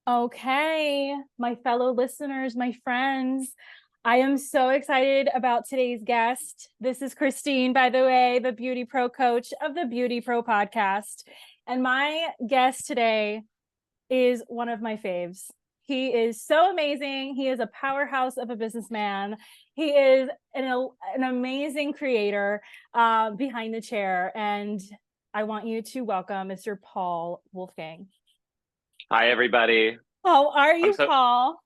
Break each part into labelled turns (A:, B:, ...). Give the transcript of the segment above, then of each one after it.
A: Okay, my fellow listeners, my friends, I am so excited about today's guest. This is Krystine, by the way, the Beauty Pro coach of the Beauty Pro podcast. And my guest today is one of my faves. He is so amazing. He is a powerhouse of a businessman. He is an amazing creator behind the chair. And I want you to welcome Mr. Paul Wolfgang.
B: Hi, everybody.
A: How are
B: I'm
A: you,
B: so
A: Paul?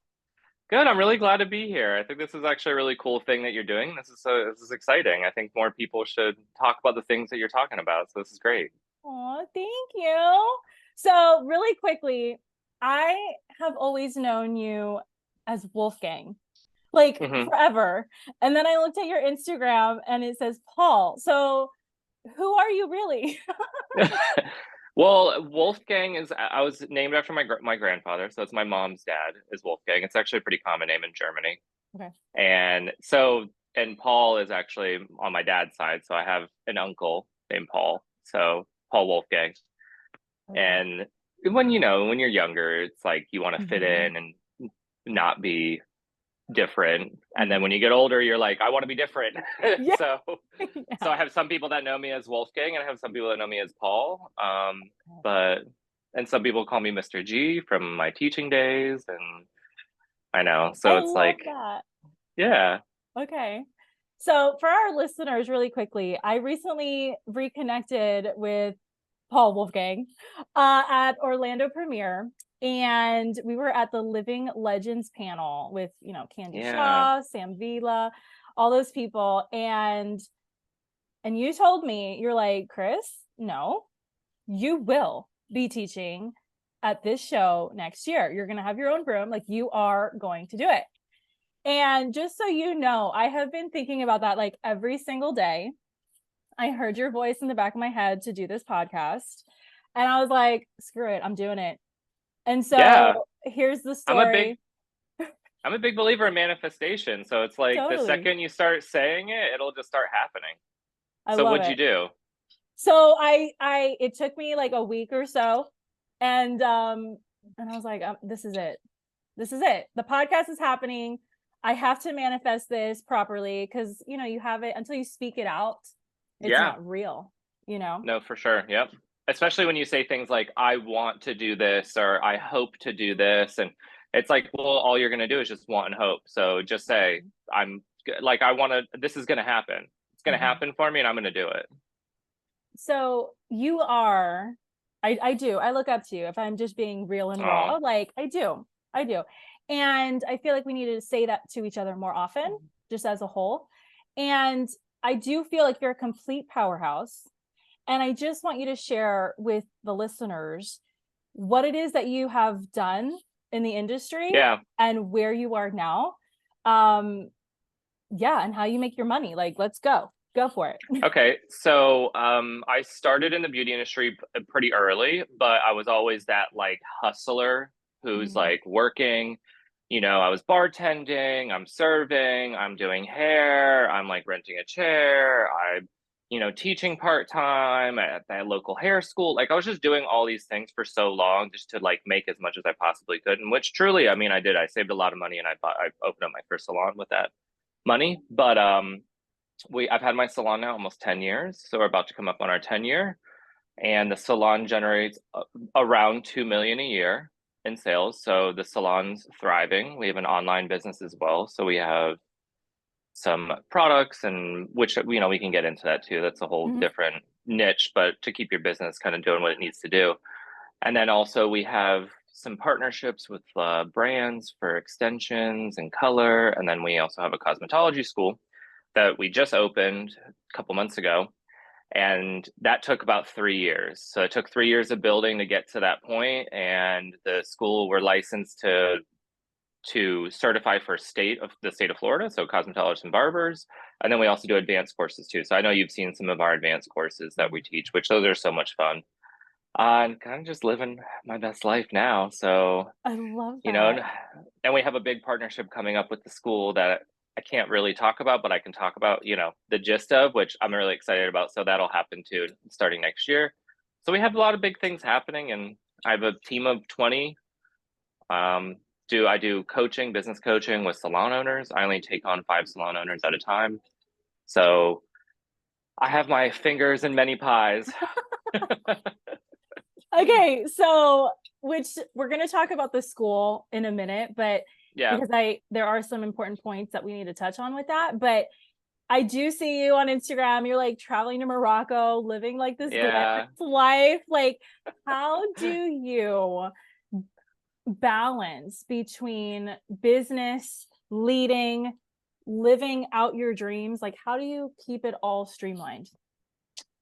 B: good. I'm really glad to be here. I think this is actually a really cool thing that you're doing. This is exciting. I think more people should talk about the things that you're talking about. So this is great.
A: Oh, thank you. So, really quickly, I have always known you as Wolfgang, like
B: hmm
A: forever. And then I looked at your Instagram and it says Paul. So, who are you really?
B: Well, Wolfgang is, I was named after my grandfather. So it's my mom's dad is Wolfgang. It's actually a pretty common name in Germany.
A: Okay.
B: And Paul is actually on my dad's side. So I have an uncle named Paul. So Paul Wolfgang.
A: Okay.
B: And when you're younger, it's like you want to fit
A: Mhm.
B: in and not be different. And then
A: Mhm.
B: when you get older, you're like, I want to be different.
A: Yeah.
B: so so
A: Yeah.
B: I have some people that know me as Wolfgang and I have some people that know me as Paul.
A: Okay.
B: But and some people call me Mr. G from my teaching days. And I know.
A: I
B: So it's
A: love
B: like,
A: that.
B: yeah.
A: Okay. So, for our listeners, really quickly, I recently reconnected with Paul Wolfgang at Orlando Premiere. And we were at the Living Legends panel with, Candy
B: Yeah.
A: Shaw, Sam Vila, all those people. And you told me, you're like, Chris, no, you will be teaching at this show next year. You're going to have your own room. Like, you are going to do it. And just so you know, I have been thinking about that like every single day. I heard your voice in the back of my head to do this podcast. And I was like, screw it, I'm doing it. And
B: Yeah.
A: so here's the
B: I'm a big
A: story.
B: I'm a big believer in manifestation. So it's like the
A: Totally.
B: second you start saying it, it'll just start happening.
A: I
B: So
A: love
B: what'd you
A: it.
B: do?
A: So it took me like a week or so. And I was like, this is it. This is it. The podcast is happening. I have to manifest this properly because you have it until you speak it out, it's
B: Yeah.
A: not real, you know?
B: No, for sure. Yep. Especially when you say things like, I want to do this or I hope to do this. And it's like, well, all you're going to do is just want and hope. So just say, I want to, this is going to happen. It's going to
A: Mhm.
B: happen for me and I'm going to do it.
A: So you are, I do, I look up to you if I'm just being real and
B: Oh,
A: raw. Like I do. And I feel like we need to say that to each other more often, just as a whole. And I do feel like you're a complete powerhouse. And I just want you to share with the listeners what it is that you have done in the industry
B: yeah.
A: and where you are now. Um, yeah, and how you make your money. Like, let's go. Go for it.
B: Okay. So I started in the beauty industry pretty early, but I was always that like hustler who's
A: Mhm.
B: like working. I was bartending, I'm serving, I'm doing hair, I'm like renting a chair, teaching part time at that local hair school. Like I was just doing all these things for so long just to like make as much as I possibly could. And which truly, I mean, I did. I saved a lot of money and I opened up my first salon with that money. But I've had my salon now almost 10 years. So we're about to come up on our 10 year. And the salon generates around 2 million a year in sales. So the salon's thriving. We have an online business as well. So we have some products and which we can get into that too. That's a whole
A: Mhm.
B: different niche, but to keep your business kind of doing what it needs to do. And then also we have some partnerships with brands for extensions and color. And then we also have a cosmetology school that we just opened a couple months ago. And that took about 3 years. So it took 3 years of building to get to that point. And the school were licensed to certify for the state of Florida, so cosmetologists and barbers. And then we also do advanced courses too. So I know you've seen some of our advanced courses that we teach, which those are so much fun. And kind of just living my best life now. So,
A: I love
B: you know,
A: that.
B: and we have a big partnership coming up with the school that I can't really talk about, but I can talk about, the gist of, which I'm really excited about. So that'll happen too, starting next year. So we have a lot of big things happening, and I have a team of 20 I do coaching, business coaching with salon owners. I only take on 5 salon owners at a time. So I have my fingers in many pies.
A: Okay, so which we're going to talk about the school in a minute, but
B: Yeah.
A: because there are some important points that we need to touch on with that, but I do see you on Instagram. You're like traveling to Morocco, living like this glamorous life. Like, how do you balance between business, leading, living out your dreams? Like, how do you keep it all streamlined?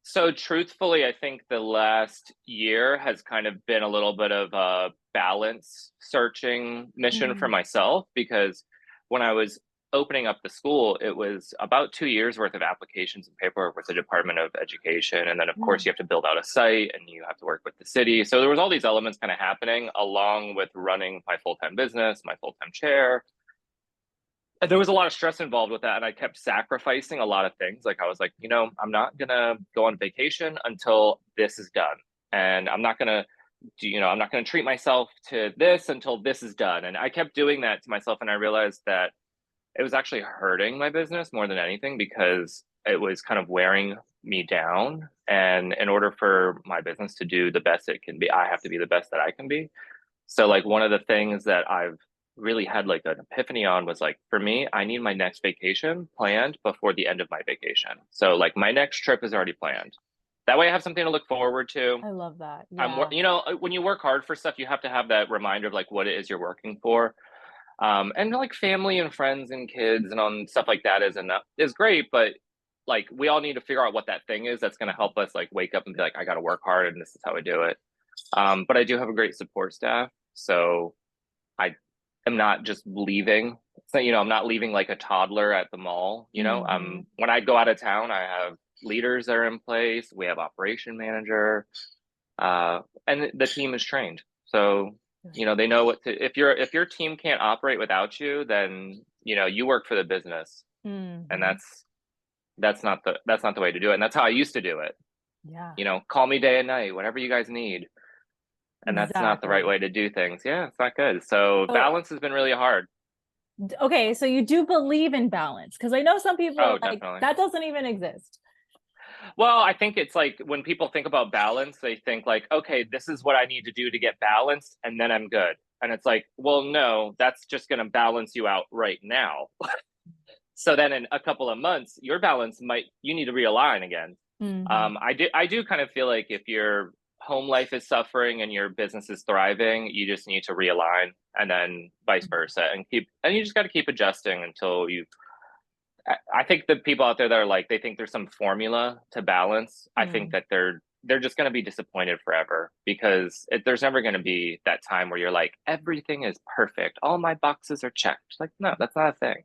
B: So truthfully, I think the last year has kind of been a little bit of a balance searching mission for myself, because when I was opening up the school, it was about 2 years worth of applications and paperwork with the Department of Education. And then of course you have to build out a site and you have to work with the city. So there was all these elements kind of happening along with running my full-time business, my full-time chair. There was a lot of stress involved with that, and I kept sacrificing a lot of things. Like I was like, I'm not gonna go on vacation until this is done, and I'm not gonna treat myself to this until this is done. And I kept doing that to myself, and I realized that it was actually hurting my business more than anything, because it was kind of wearing me down. And in order for my business to do the best it can be, I have to be the best that I can be. So like one of the things that I've really had like an epiphany on was like, for me, I need my next vacation planned before the end of my vacation. So like my next trip is already planned. That way I have something to look forward to.
A: I love that. Yeah.
B: When you work hard for stuff, you have to have that reminder of like what it is you're working for. And like family and friends and kids and on stuff like that is great, but like we all need to figure out what that thing is that's going to help us like wake up and be like, I got to work hard and this is how I do it. But I do have a great support staff, so I am not just leaving. So, I'm not leaving like a toddler at the mall. When I go out of town, I have leaders that are in place. We have operation manager, and the team is trained. So, they know what to. If your team can't operate without you, then you work for the business, and that's not the way to do it. And that's how I used to do it.
A: Yeah.
B: Call me day and night, whatever you guys need. And that's not the right way to do things. Yeah, it's not good. So balance has been really hard.
A: Okay, so you do believe in balance, because I know some people are like,
B: definitely.
A: that doesn't even exist.
B: Well, I think it's like when people think about balance, they think like, okay, this is what I need to do to get balanced, and then I'm good. And it's like, well, no, that's just going to balance you out right now. So then in a couple of months, your balance you need to realign again. I do kind of feel like if your home life is suffering and your business is thriving, you just need to realign, and then vice versa, and you just got to keep adjusting until I think the people out there that are like, they think there's some formula to balance. I think that they're just going to be disappointed forever, because there's never going to be that time where you're like, everything is perfect, all my boxes are checked. Like, no, that's not a thing.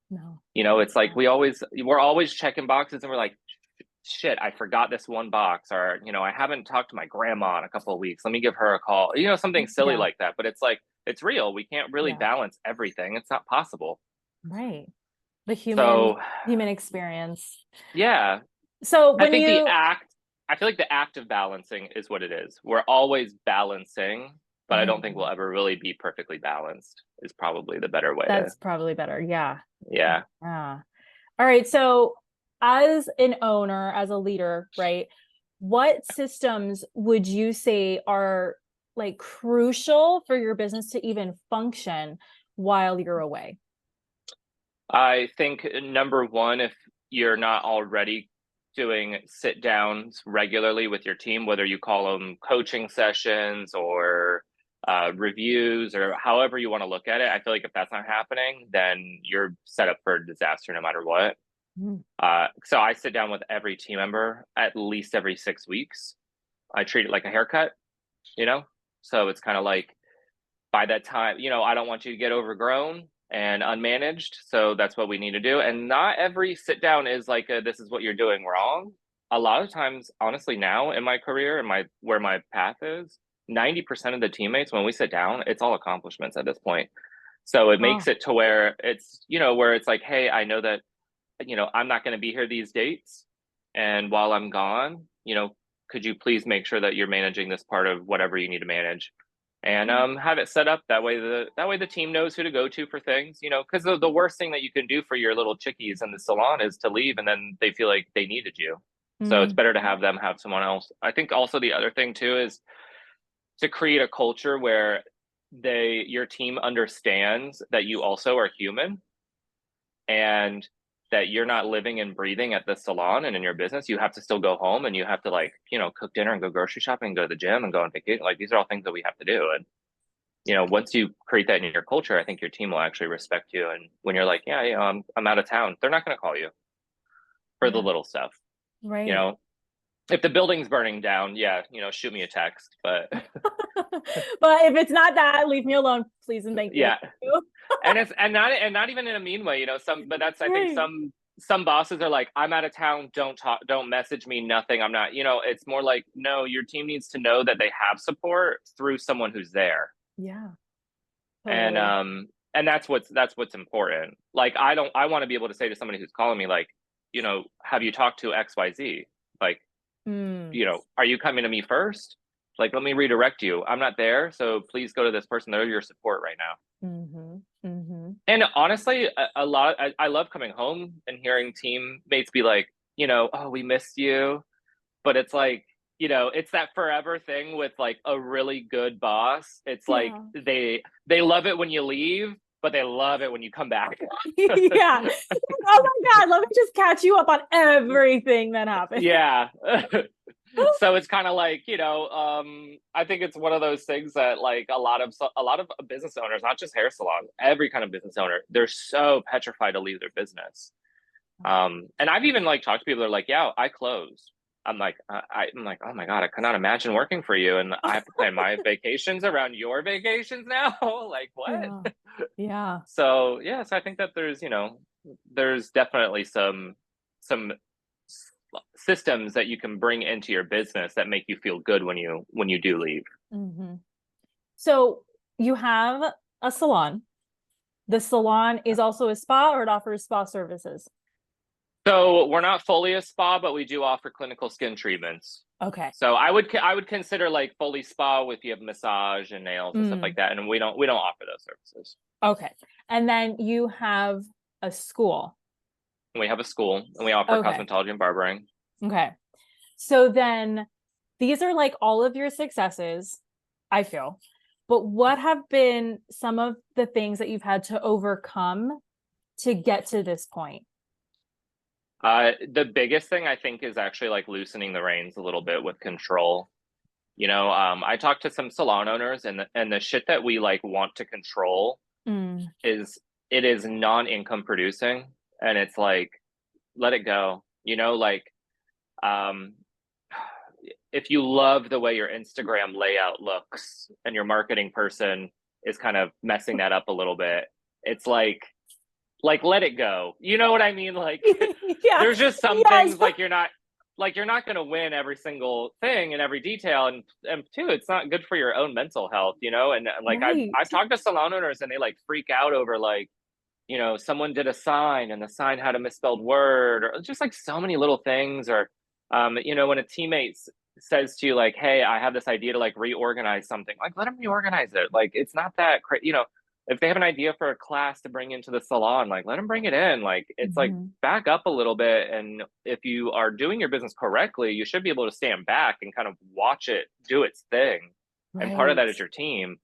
A: No.
B: It's like we're always checking boxes, and we're like, shit, I forgot this one box, or I haven't talked to my grandma in a couple of weeks, let me give her a call, something silly like that. But it's like, it's real, we can't really balance everything, it's not possible.
A: Right. The human experience.
B: Yeah.
A: So
B: I feel like the act of balancing is what it is. We're always balancing, but I don't think we'll ever really be perfectly balanced, is probably the better way.
A: That's probably better. Yeah.
B: Yeah.
A: All right. So as an owner, as a leader, right, what systems would you say are like crucial for your business to even function while you're away?
B: I think number one, if you're not already doing sit downs regularly with your team, whether you call them coaching sessions or reviews or however you want to look at it, I feel like if that's not happening, then you're set up for a disaster no matter what. So I sit down with every team member at least every 6 weeks. I treat it like a haircut, so it's kind of like, by that time, I don't want you to get overgrown and unmanaged. So that's what we need to do. And not every sit down is like, this is what you're doing wrong. A lot of times, honestly, now in my career and where my path is, 90% of the teammates, when we sit down, it's all accomplishments at this point. So it makes it to where it's like, hey, I know that, I'm not going to be here these dates. And while I'm gone, could you please make sure that you're managing this part of whatever you need to manage? and have it set up that way. The team knows who to go to for things, you know, because the worst thing that you can do for your little chickies in the salon is to leave and then they feel like they needed you. So it's better to have them have someone else. I think also the other thing too is to create a culture where your team understands that you also are human, and that you're not living and breathing at the salon and in your business. You have to still go home and you have to, like, you know, cook dinner and go grocery shopping and go to the gym and go on vacation. Like, these are all things that we have to do. And, you know, once you create that in your culture, I think your team will actually respect you. And when you're like, yeah, you know, I'm out of town, they're not going to call you for the little stuff.
A: Right.
B: You know, if the building's burning down, yeah, you know, shoot me a text. But
A: but if it's not that, leave me alone, please and thank you.
B: Yeah. and not even in a mean way, you know. But that's, I think some bosses are like, I'm out of town, don't message me, nothing. I'm not, you know. It's more like, no, your team needs to know that they have support through someone who's there.
A: Yeah.
B: Totally. And that's what's important. Like, I want to be able to say to somebody who's calling me, like, you know, have you talked to XYZ? Like, you know, are you coming to me first? Like, let me redirect you. I'm not there, so please go to this person. They're your support right now. And honestly, I love coming home and hearing teammates be like, you know, oh, we missed you. But it's like, you know, it's that forever thing with like a really good boss. It's like they love it when you leave, but they love it when you come back.
A: Yeah. Oh my God, let me just catch you up on everything that happened.
B: Yeah. So it's kind of like, you know, I think it's one of those things that, like, a lot of business owners, not just hair salons, every kind of business owner, they're so petrified to leave their business. And I've even, like, talked to people that are like, yeah, I closed. I'm like, I'm like, oh my God, I could not imagine working for you, and I have to plan my vacations around your vacations now. Like, what?
A: Yeah.
B: So I think that there's, you know, there's definitely some systems that you can bring into your business that make you feel good when you do leave.
A: So you have a salon. The salon is also a spa, or it offers spa services?
B: So we're not fully a spa, but we do offer clinical skin treatments.
A: Okay.
B: So I would consider like fully spa with, you have massage and nails and stuff like that, and we don't offer those services.
A: Okay. And then you have a school.
B: We have a school, and we offer cosmetology and barbering.
A: Okay. So then these are like all of your successes, I feel. But what have been some of the things that you've had to overcome to get to this point?
B: The biggest thing, I think, is actually like loosening the reins a little bit with control. You know, I talked to some salon owners, and the shit that we like want to control is non-income producing, and it's like, let it go. You know, like, if you love the way your Instagram layout looks and your marketing person is kind of messing that up a little bit, it's like let it go. You know what I mean? Like, there's just some things, like, you're not going to win every single thing in every detail, and two, it's not good for your own mental health, you know. And like, I've talked to salon owners, and they like freak out over, like, you know, someone did a sign and the sign had a misspelled word, or just like so many little things. Or you know, when a teammate says to you, like, hey, I have this idea to like reorganize something, like, let them reorganize it. Like, it's not that you know, if they have an idea for a class to bring into the salon, like, let them bring it in. Like, it's like, back up a little bit. And if you are doing your business correctly, you should be able to stand back and kind of watch it do its thing. And part of that is your team.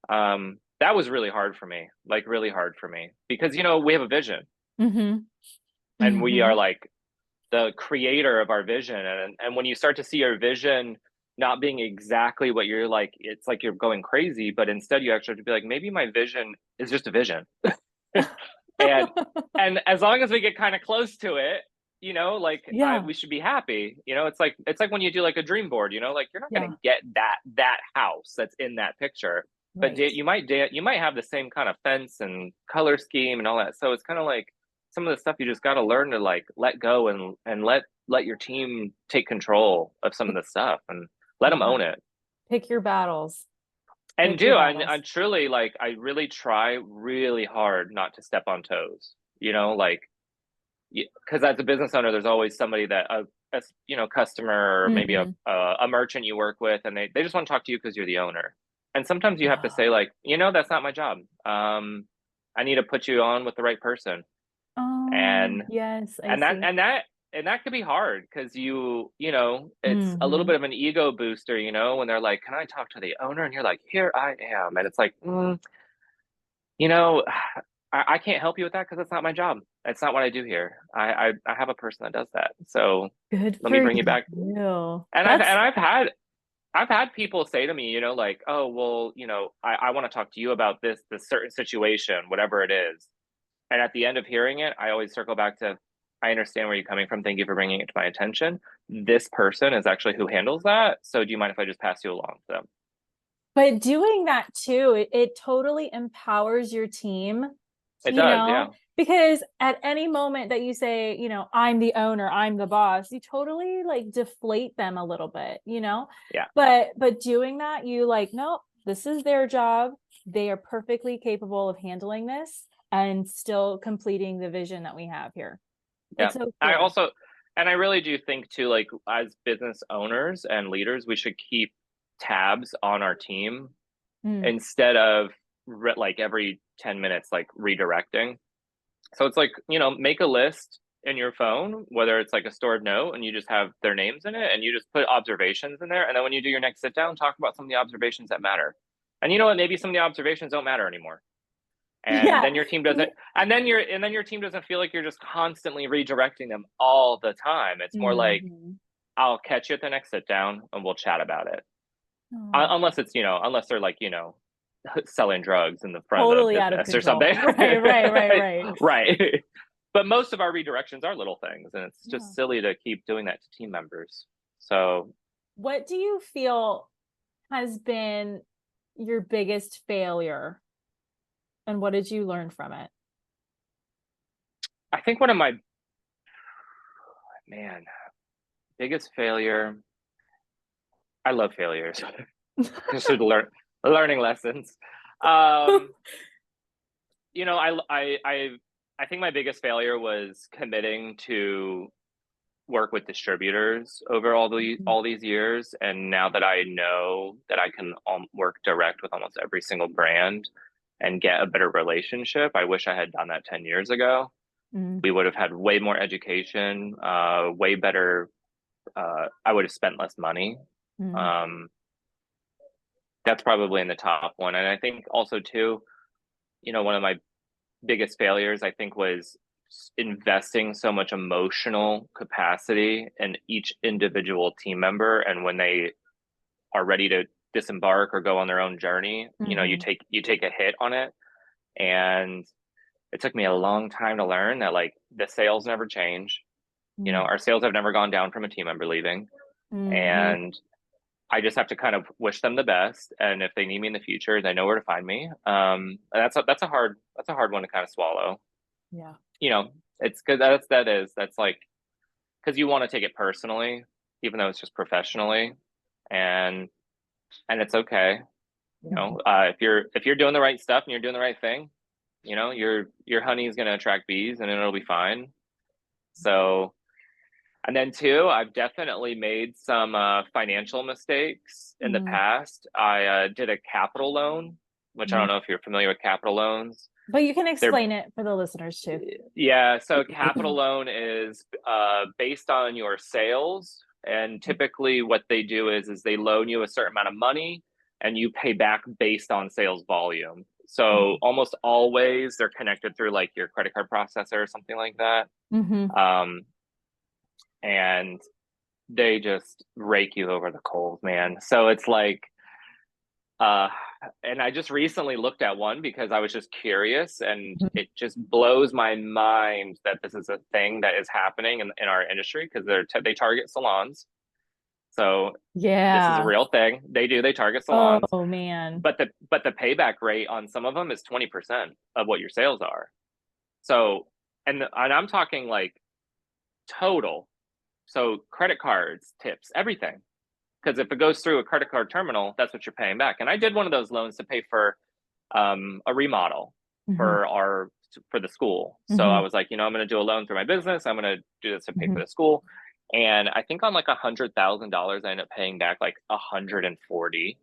B: That was really hard for me, because, you know, we have a vision, and we are like the creator of our vision. And when you start to see your vision not being exactly what you're like, it's like you're going crazy, but instead you actually have to be like, maybe my vision is just a vision. and as long as we get kind of close to it, you know, like, we should be happy. You know, it's like when you do like a dream board, you know, like, you're not going to get that house that's in that picture, but you might have the same kind of fence and color scheme and all that. So it's kind of like some of the stuff you just got to learn to like let go, and let your team take control of some of the stuff, and let them own it.
A: Pick your battles.
B: And I truly, like, I really try really hard not to step on toes, you know, like, because as a business owner, there's always somebody that you know, customer, or maybe a merchant you work with, and they just want to talk to you because you're the owner. And sometimes you have to say like, that's not my job. I need to put you on with the right person.
A: Oh,
B: And
A: yes, I
B: and that
A: see.
B: and that and that could be hard because it's a little
A: Hmm.
B: bit of an ego booster, when they're like, can I talk to the owner? And you're like, here I am. And it's like, you know, I can't help you with that because it's not my job. That's not what I do here. I have a person that does that. So
A: Good
B: let me
A: for
B: bring you back.
A: you.
B: And I've
A: That's
B: and I've had people say to me, like, oh well, I want to talk to you about this certain situation, whatever it is. And at the end of hearing it, I always circle back to, I understand where you're coming from. Thank you for bringing it to my attention. This person is actually who handles that. So do you mind if I just pass you along to them?
A: But doing that too, it totally empowers your team,
B: It does, yeah.
A: because at any moment that you say, I'm the owner, I'm the boss, you totally like deflate them a little bit.
B: Yeah.
A: But doing that, you like, nope, this is their job. They are perfectly capable of handling this and still completing the vision that we have here.
B: Yeah.
A: It's so
B: I
A: cool.
B: also, and I really do think too, like as business owners and leaders, we should keep tabs on our team
A: Mm,
B: instead of like every 10 minutes, like redirecting. So it's like, make a list in your phone, whether it's like a stored note and you just have their names in it and you just put observations in there. And then when you do your next sit down, talk about some of the observations that matter. And you know what? Maybe some of the observations don't matter anymore. And
A: yeah.
B: then your team doesn't, and then your team doesn't feel like you're just constantly redirecting them all the time. It's more like,
A: Mhm.
B: I'll catch you at the next sit down and we'll chat about it.
A: Oh,
B: Unless they're like, selling drugs in the front of the
A: totally out of
B: business or
A: control.
B: something.
A: Right.
B: Right. But most of our redirections are little things, and it's
A: Yeah.
B: just silly to keep doing that to team members. So
A: What do you feel has been your biggest failure, and what did you learn from it?
B: I think one of my, man, biggest failure, I love failures. Just learning lessons. Um, I think my biggest failure was committing to work with distributors over
A: Mhm.
B: all these years, and now that I know that I can work direct with almost every single brand and get a better relationship, I wish I had done that 10 years ago.
A: Mm,
B: We would have had way more education, way better. I would have spent less money.
A: mm,
B: um, that's probably in the top one. And I think also too, one of my biggest failures, I think, was investing so much emotional capacity in each individual team member. And when they are ready to disembark or go on their own journey,
A: mhm,
B: you take a hit on it. And it took me a long time to learn that like the sales never change.
A: mm,
B: Our sales have never gone down from a team member leaving.
A: mhm.
B: And I just have to kind of wish them the best. And if they need me in the future, they know where to find me. That's a hard one to kind of swallow.
A: Yeah.
B: you know, it's because that's like, because you want to take it personally, even though it's just professionally, and it's okay.
A: Mhm.
B: If you're doing the right stuff and you're doing the right thing, your honey is going to attract bees and it'll be fine. So, and then two, I've definitely made some financial mistakes in the
A: Mm,
B: past. I did a capital loan, which I
A: mm.
B: don't know if you're familiar with capital loans.
A: But you can
B: They're
A: explain it for the listeners too.
B: Yeah, so capital loan is based on your sales, and typically what they do is they loan you a certain amount of money, and you pay back based on sales volume. So almost always they're connected through like your credit card processor or something like that,
A: Mm-hmm.
B: um, and they just rake you over the coals, man. So it's like Uh, and I just recently looked at one because I was just curious, and it just blows my mind that this is a thing that is happening in our industry because they target salons. So this is a
A: Yeah.
B: real thing. They target salons,
A: Oh man.
B: but the payback rate on some of them is 20% of what your sales are. So and I'm talking like total. So credit cards, tips, everything. Because if it goes through a credit card terminal, that's what you're paying back. And I did one of those loans to pay for a remodel
A: Mm-hmm.
B: for the school. So I
A: Mm-hmm.
B: was like, I'm going to do a loan through my business. I'm going to do this to pay
A: Mm-hmm.
B: for the school. And I think on like $100,000, I ended up paying back like 140.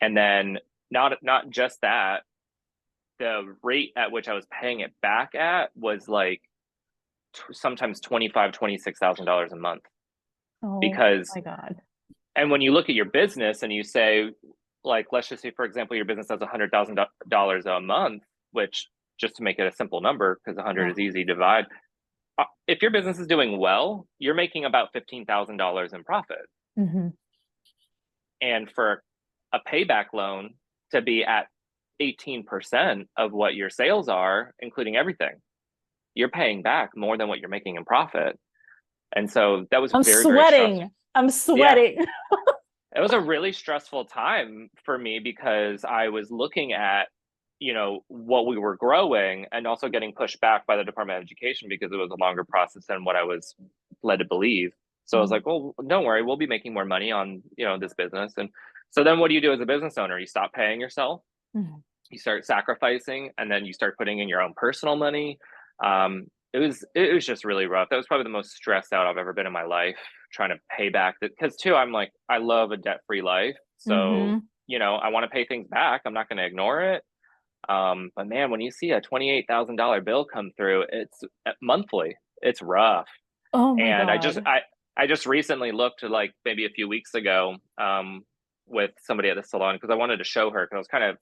B: And then not just that, the rate at which I was paying it back at was like sometimes $26,000 a month.
A: Oh
B: Because,
A: my God.
B: and when you look at your business and you say, like, let's just say, for example, your business does $100,000 a month, which, just to make it a simple number, because 100
A: Yeah.
B: is easy to divide. If your business is doing well, you're making about $15,000 in profit.
A: Mm-hmm.
B: And for a payback loan to be at 18% of what your sales are, including everything, you're paying back more than what you're making in profit. And so that was
A: I'm
B: very, very stressful.
A: sweating. I'm
B: Yeah,
A: sweating.
B: it was a really stressful time for me because I was looking at, what we were growing and also getting pushed back by the Department of Education because it was a longer process than what I was led to believe. So I was like, well, don't worry, we'll be making more money on, this business. And so then what do you do as a business owner? You stop paying yourself,
A: Mhm.
B: you start sacrificing, and then you start putting in your own personal money. It was just really rough. That was probably the most stressed out I've ever been in my life, trying to pay back that, because too, I'm like, I love a debt-free life. So,
A: Mhm.
B: I want to pay things back. I'm not going to ignore it. But man, when you see a $28,000 bill come through, it's monthly, it's rough.
A: Oh my
B: And
A: God.
B: I just recently looked, like maybe a few weeks ago, with somebody at the salon, because I wanted to show her, because I was kind of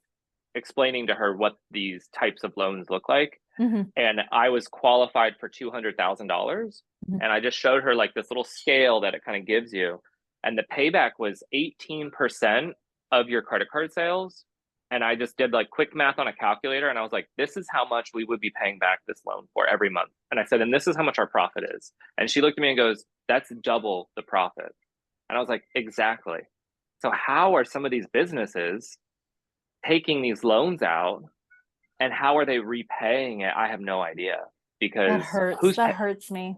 B: explaining to her what these types of loans look like.
A: Mhm.
B: And I was qualified for $200,000.
A: Mhm.
B: And I just showed her like this little scale that it kind of gives you. And the payback was 18% of your credit card sales. And I just did like quick math on a calculator. And I was like, this is how much we would be paying back this loan for every month. And I said, and this is how much our profit is. And she looked at me and goes, that's double the profit. And I was like, exactly. So how are some of these businesses taking these loans out, and how are they repaying it? I have no idea,
A: That
B: because
A: hurts. That hurts me.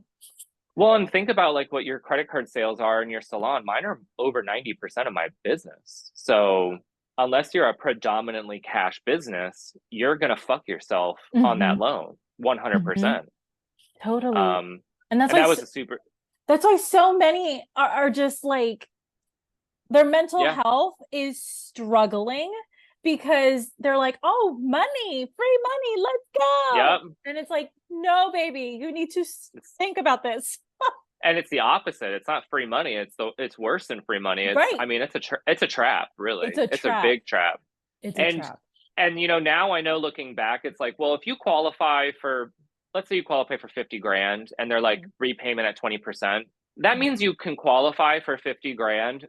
B: well, and think about like what your credit card sales are in your salon. Mine are over 90% of my business. So unless you're a predominantly cash business, you're going to fuck yourself on that
A: Mhm.
B: loan
A: Mhm.
B: 100%.
A: Totally.
B: Um,
A: And
B: and that was a super,
A: that's why so many are just like their mental
B: yeah,
A: health is struggling because they're like, oh, money, free money, let's
B: yeah.
A: go. And it's like, no, baby, you need to think about this.
B: And it's the opposite. It's not free money. It's worse than free money.
A: Right.
B: It's a trap,
A: It's
B: really.
A: a
B: It's a
A: trap.
B: big trap.
A: It's a
B: And
A: trap.
B: now I know, looking back, it's like, well, if you qualify for, let's say you qualify for 50 grand and they're like repayment at 20%, that means you can qualify for 50 grand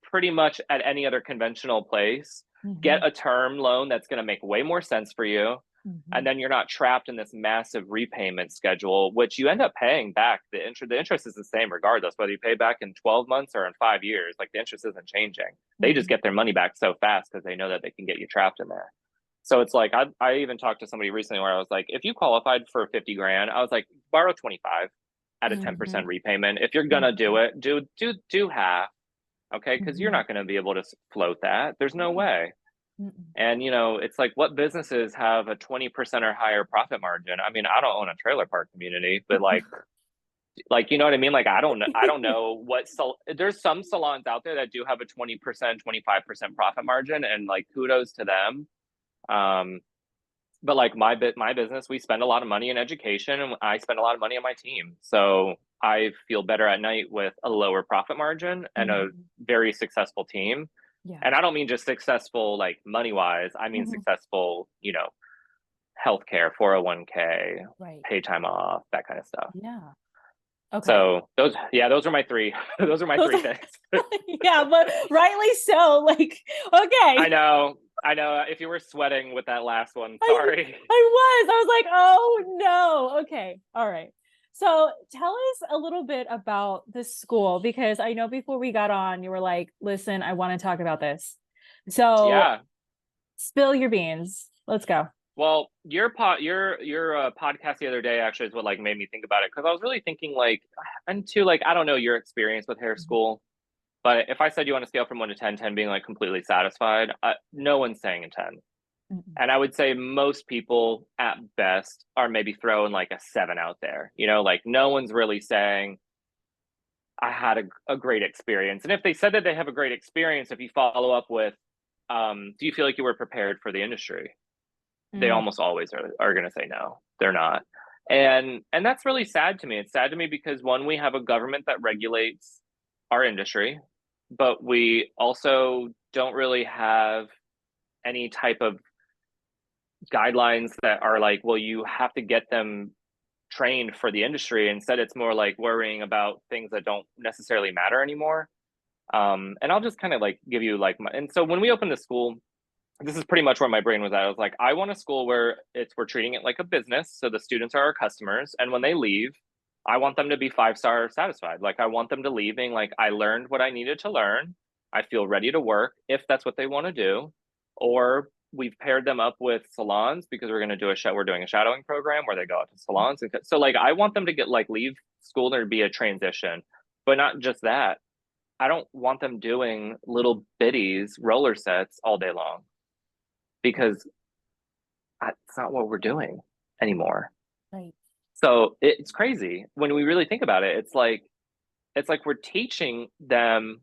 B: pretty much at any other conventional place,
A: Mhm.
B: get a term loan that's going to make way more sense for you.
A: Mhm.
B: And then you're not trapped in this massive repayment schedule, which you end up paying back. The interest is the same regardless, whether you pay back in 12 months or in 5 years. Like, the interest isn't changing. They just
A: Mhm.
B: get their money back so fast because they know that they can get you trapped in there. So it's like, I even talked to somebody recently where I was like, if you qualified for 50 grand, I was like, borrow 25 at a 10%
A: Mhm.
B: repayment. If you're gonna do
A: Mhm.
B: it, do half, okay? Because you're
A: Mhm.
B: not gonna be able to float that. There's no way.
A: Mhm.
B: And it's like, what businesses have a 20% or higher profit margin? I mean, I don't own a trailer park community, but like, you know what I mean? Like, I don't know there's some salons out there that do have a 20%, 25% profit margin, and like, kudos to them. Um, but like my business, we spend a lot of money in education, and I spend a lot of money on my team. So I feel better at night with a lower profit margin and a
A: Mhm.
B: very successful team.
A: Yeah.
B: And I don't mean just successful like money wise. I mean
A: Mhm.
B: successful, healthcare, 401k,
A: Right.
B: pay time off, that kind of stuff.
A: Yeah. Okay.
B: So those are my three. Those are my
A: Those
B: three
A: are,
B: things.
A: yeah, but rightly so. Like,
B: I
A: okay.
B: know. I know. If you were sweating with that last one,
A: I
B: sorry.
A: I was like, oh no. Okay. All right. So tell us a little bit about the school, because I know before we got on, you were like, listen, I want to talk about this. So
B: Yeah.
A: spill your beans. Let's go.
B: Well, your podcast the other day actually is what like made me think about it, because I was really thinking like, and two, like, I don't know your experience with hair school, but if I said you on a scale from 1 to 10, 10 being like completely satisfied, no one's saying a 10.
A: Mhm.
B: And I would say most people at best are maybe throwing like a 7 out there. Like, no one's really saying I had a great experience. And if they said that they have a great experience, if you follow up with, do you feel like you were prepared for the industry? They
A: Mm,
B: almost always are going to say no, they're not. And that's really sad to me. It's sad to me because one, we have a government that regulates our industry, but we also don't really have any type of guidelines that are like, well, you have to get them trained for the industry. Instead, it's more like worrying about things that don't necessarily matter anymore. And I'll just kind of like give you like and so when we opened the school, this is pretty much where my brain was at. I was like, I want a school where we're treating it like a business. So the students are our customers. And when they leave, I want them to be 5-star satisfied. Like I want them to leave being like, I learned what I needed to learn. I feel ready to work if that's what they want to do. Or we've paired them up with salons because we're going to do we're doing a shadowing program where they go out to salons. And so like, I want them to get like leave school, there to be a transition, but not just that. I don't want them doing little bitties roller sets all day long because it's not what we're doing anymore.
A: right.
B: So it's crazy when we really think about it. It's like we're teaching them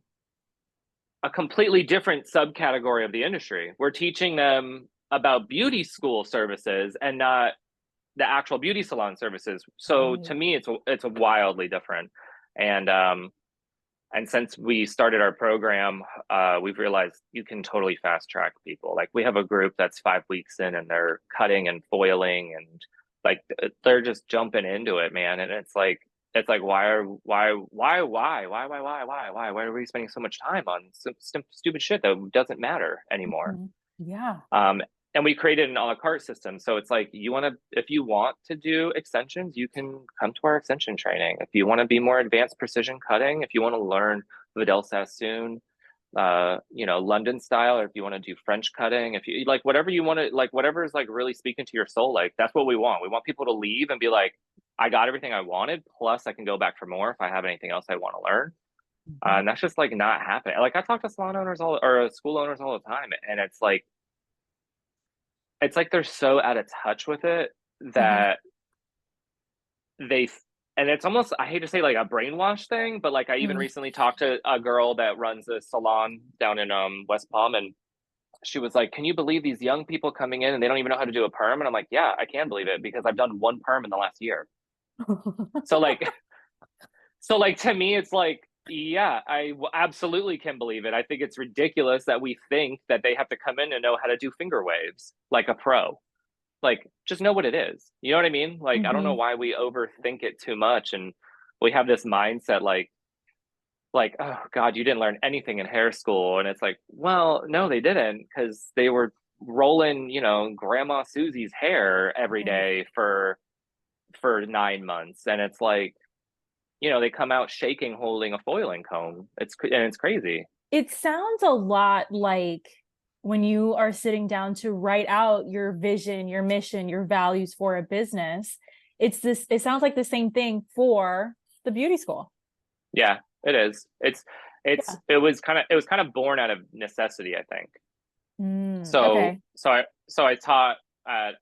B: a completely different subcategory of the industry. We're teaching them about beauty school services and not the actual beauty salon services. So
A: Right.
B: to me, it's a wildly different. And since we started our program, we've realized you can totally fast track people. Like we have a group that's 5 weeks in and they're cutting and foiling and like they're just jumping into it, man. And it's like why are we spending so much time on stupid shit that doesn't matter anymore?
A: Mhm. Yeah.
B: Um, and we created an a la carte system. So it's like if you want to do extensions, you can come to our extension training. If you want to be more advanced precision cutting, if you want to learn Vidal Sassoon, London style, or if you want to do French cutting, if you like whatever you want to, like whatever is like really speaking to your soul, like that's what we want. We want people to leave and be like, I got everything I wanted, plus I can go back for more if I have anything else I want to learn.
A: Mhm.
B: And that's just like not happening. Like I talk to salon owners or school owners all the time, and it's like they're so out of touch with it
A: Uh-huh.
B: that they and it's almost, I hate to say like a brainwash thing, but like I even
A: Mm.
B: recently talked to a girl that runs a salon down in West Palm, and she was like, can you believe these young people coming in and they don't even know how to do a perm? And I'm like, yeah, I can believe it because I've done one perm in the last year. So like to me it's like, yeah, absolutely can believe it. I think it's ridiculous that we think that they have to come in and know how to do finger waves like a pro. Like just know what it is, you know what I mean? Like I don't know
A: Mhm.
B: why we overthink it too much, and we have this mindset like oh god, you didn't learn anything in hair school, and it's like, well no they didn't, because they were rolling grandma Susie's hair every
A: Right.
B: day for 9 months, and it's like they come out shaking holding a foiling comb. It's crazy.
A: It sounds a lot like when you are sitting down to write out your vision, your mission, your values for a business. It sounds like the same thing for the beauty school.
B: Yeah, it is.
A: Yeah.
B: It was kind of born out of necessity, I think. So
A: Okay.
B: so I so I taught at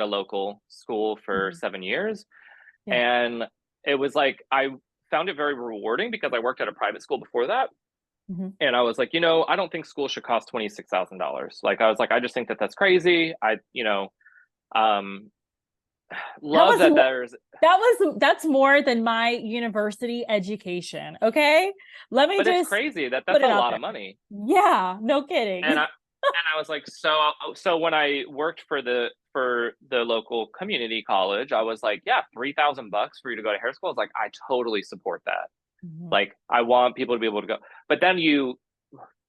B: a local school for
A: Mhm.
B: 7 years,
A: Yeah.
B: and it was like I found it very rewarding because I worked at a private school before that,
A: Mhm.
B: and I was like, I don't think school should cost $26,000. Like I was like, I just think that that's crazy. Um
A: That
B: love
A: was
B: that
A: more,
B: there's
A: that's more than my university education. Okay. Let me
B: but it's
A: just
B: crazy that
A: put
B: that's a
A: it out
B: lot
A: there.
B: of money.
A: Yeah, no
B: And
A: kidding.
B: I was like, so when I worked for the local community college, I was like, yeah, $3,000 for you to go to hair school. I was like, I totally support that.
A: Mhm.
B: Like, I want people to be able to go. But then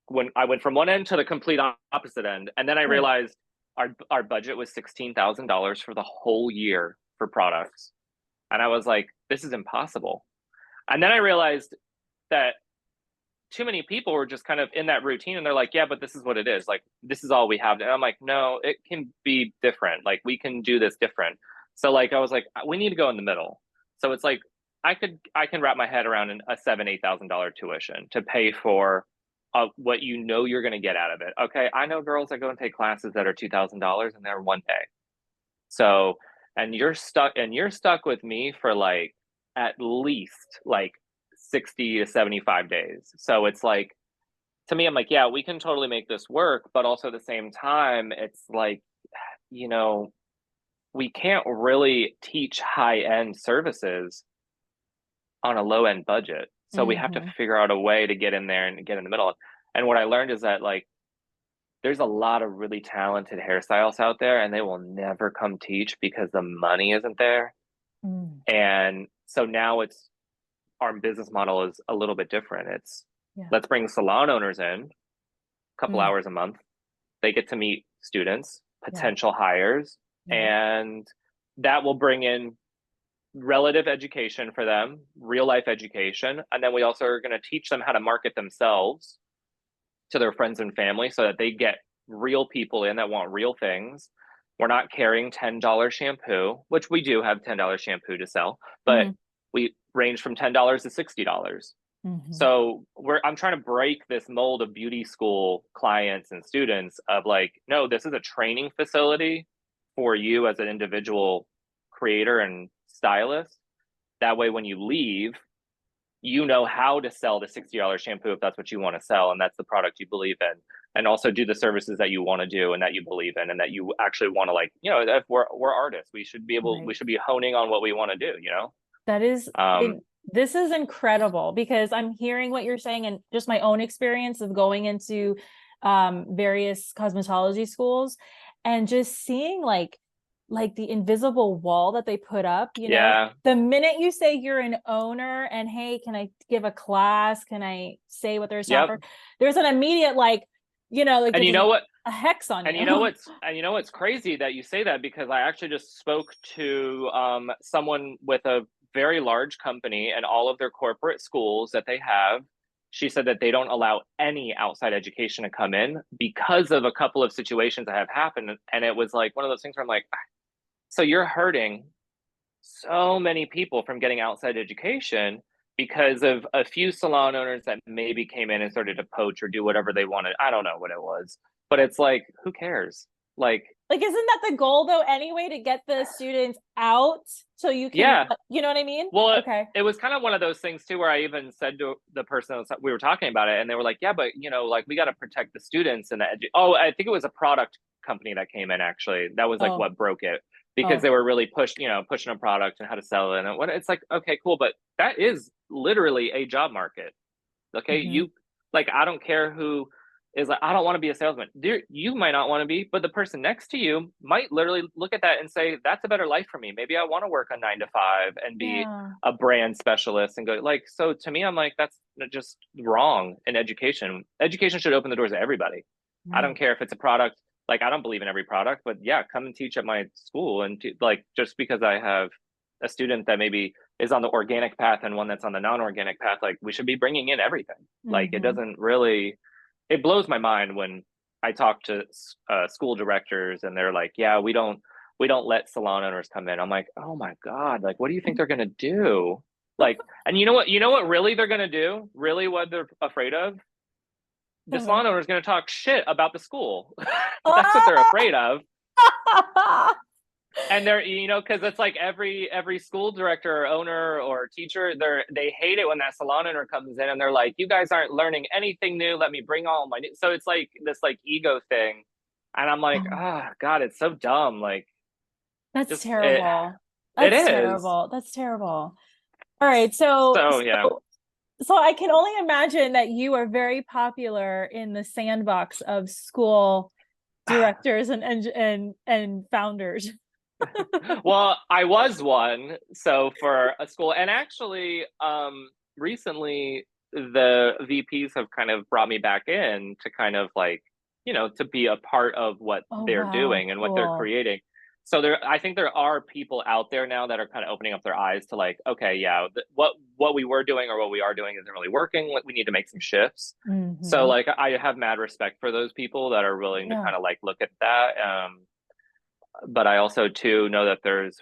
B: when I went from one end to the complete opposite end, and then I
A: Right.
B: realized our budget was $16,000 for the whole year for products, and I was like, this is impossible. And then I realized that too many people were just kind of in that routine, and they're like, yeah, but this is what it is, like this is all we have. And I'm like, no, it can be different, like we can do this different. So like I was like, we need to go in the middle. So it's like I can wrap my head around a $7,000-8,000 tuition to pay for what you're going to get out of it. Okay, I know girls that go and take classes that are $2,000 and they're one day. So, and you're stuck with me for like at least like 60 to 75 days. So it's like to me, I'm like, yeah, we can totally make this work, but also at the same time, it's like, you know, we can't really teach high-end services on a low-end budget. So we have to figure out a way to get in there and get in the middle. And what I learned is that like there's a lot of really talented hairstylists out there and they will never come teach because the money isn't there.
A: Mm.
B: And so now it's our business model is a little bit different. It's
A: Yeah.
B: let's bring salon owners in a couple hours a month. They get to meet students, potential hires, and that will bring in relative education for them, real life education. And then we also are going to teach them how to market themselves to their friends and family so that they get real people in that want real things. We're not carrying $10 shampoo, which we do have $10 shampoo to sell, but we range from $10 to $60. So I'm trying to break this mold of beauty school clients and students of like, no, this is a training facility for you as an individual creator and stylist. That way, when you leave, you know how to sell the $60 shampoo if that's what you want to sell and that's the product you believe in, and also do the services that you want to do and that you believe in and that you actually want to, like, you know, if we're artists, we should be able, we should be honing on what we want to do, you know.
A: That is this is incredible because I'm hearing what you're saying and just my own experience of going into various cosmetology schools and just seeing like the invisible wall that they put up, you know, the minute you say you're an owner and hey, can I give a class? Can I say what there's offered? There's an immediate, like, you know, like,
B: and you know what,
A: a hex on
B: and
A: you.
B: you know what's crazy that you say that, because I actually just spoke to someone with a very large company and all of their corporate schools that they have. She said that they don't allow any outside education to come in because of a couple of situations that have happened. And it was like one of those things where I'm like, so you're hurting so many people from getting outside education because of a few salon owners that maybe came in and started to poach or do whatever they wanted. I don't know what it was, but it's like, who cares? Like,
A: isn't that the goal though, anyway, to get the students out so you can, you know what I mean?
B: Well, it was kind of one of those things too, where I even said to the person we were talking about it and they were like, yeah, but you know, like we got to protect the students and I think it was a product company that came in actually. That was like what broke it. Because they were really pushing a product and how to sell it. And it's like, okay, cool. But that is literally a job market. Okay. You like, I don't care who is like, I don't want to be a salesman. You might not want to be, but the person next to you might literally look at that and say, that's a better life for me. Maybe I want to work a 9 to 5 and be a brand specialist and go like, so to me, I'm like, that's just wrong in education. Education should open the doors to everybody. I don't care if it's a product. Like, I don't believe in every product, but yeah, come and teach at my school. And like, just because I have a student that maybe is on the organic path and one that's on the non-organic path, like we should be bringing in everything. Like, it doesn't really, it blows my mind when I talk to school directors and they're like, yeah, we don't let salon owners come in. I'm like, oh my God, like, what do you think they're going to do? Like, and you know what really they're going to do? Really what they're afraid of? The salon owner is going to talk shit about the school. That's what they're afraid of. And they're, you know, because it's like every school director or owner or teacher, they hate it when that salon owner comes in and they're like, you guys aren't learning anything new. Let me bring all my new. So it's like this like ego thing. And I'm like, God, it's so dumb. Like,
A: that's terrible.
B: That's
A: terrible. That's terrible. All right. So
B: yeah.
A: So I can only imagine that you are very popular in the sandbox of school directors and founders.
B: Well, I was one. So for a school, and actually, recently the VPs have kind of brought me back in to kind of like, you know, to be a part of what they're doing and what they're creating. So I think there are people out there now that are kind of opening up their eyes to like, okay, yeah, what we were doing or what we are doing isn't really working. We need to make some shifts. So like, I have mad respect for those people that are willing to kind of like look at that. But I also too know that there's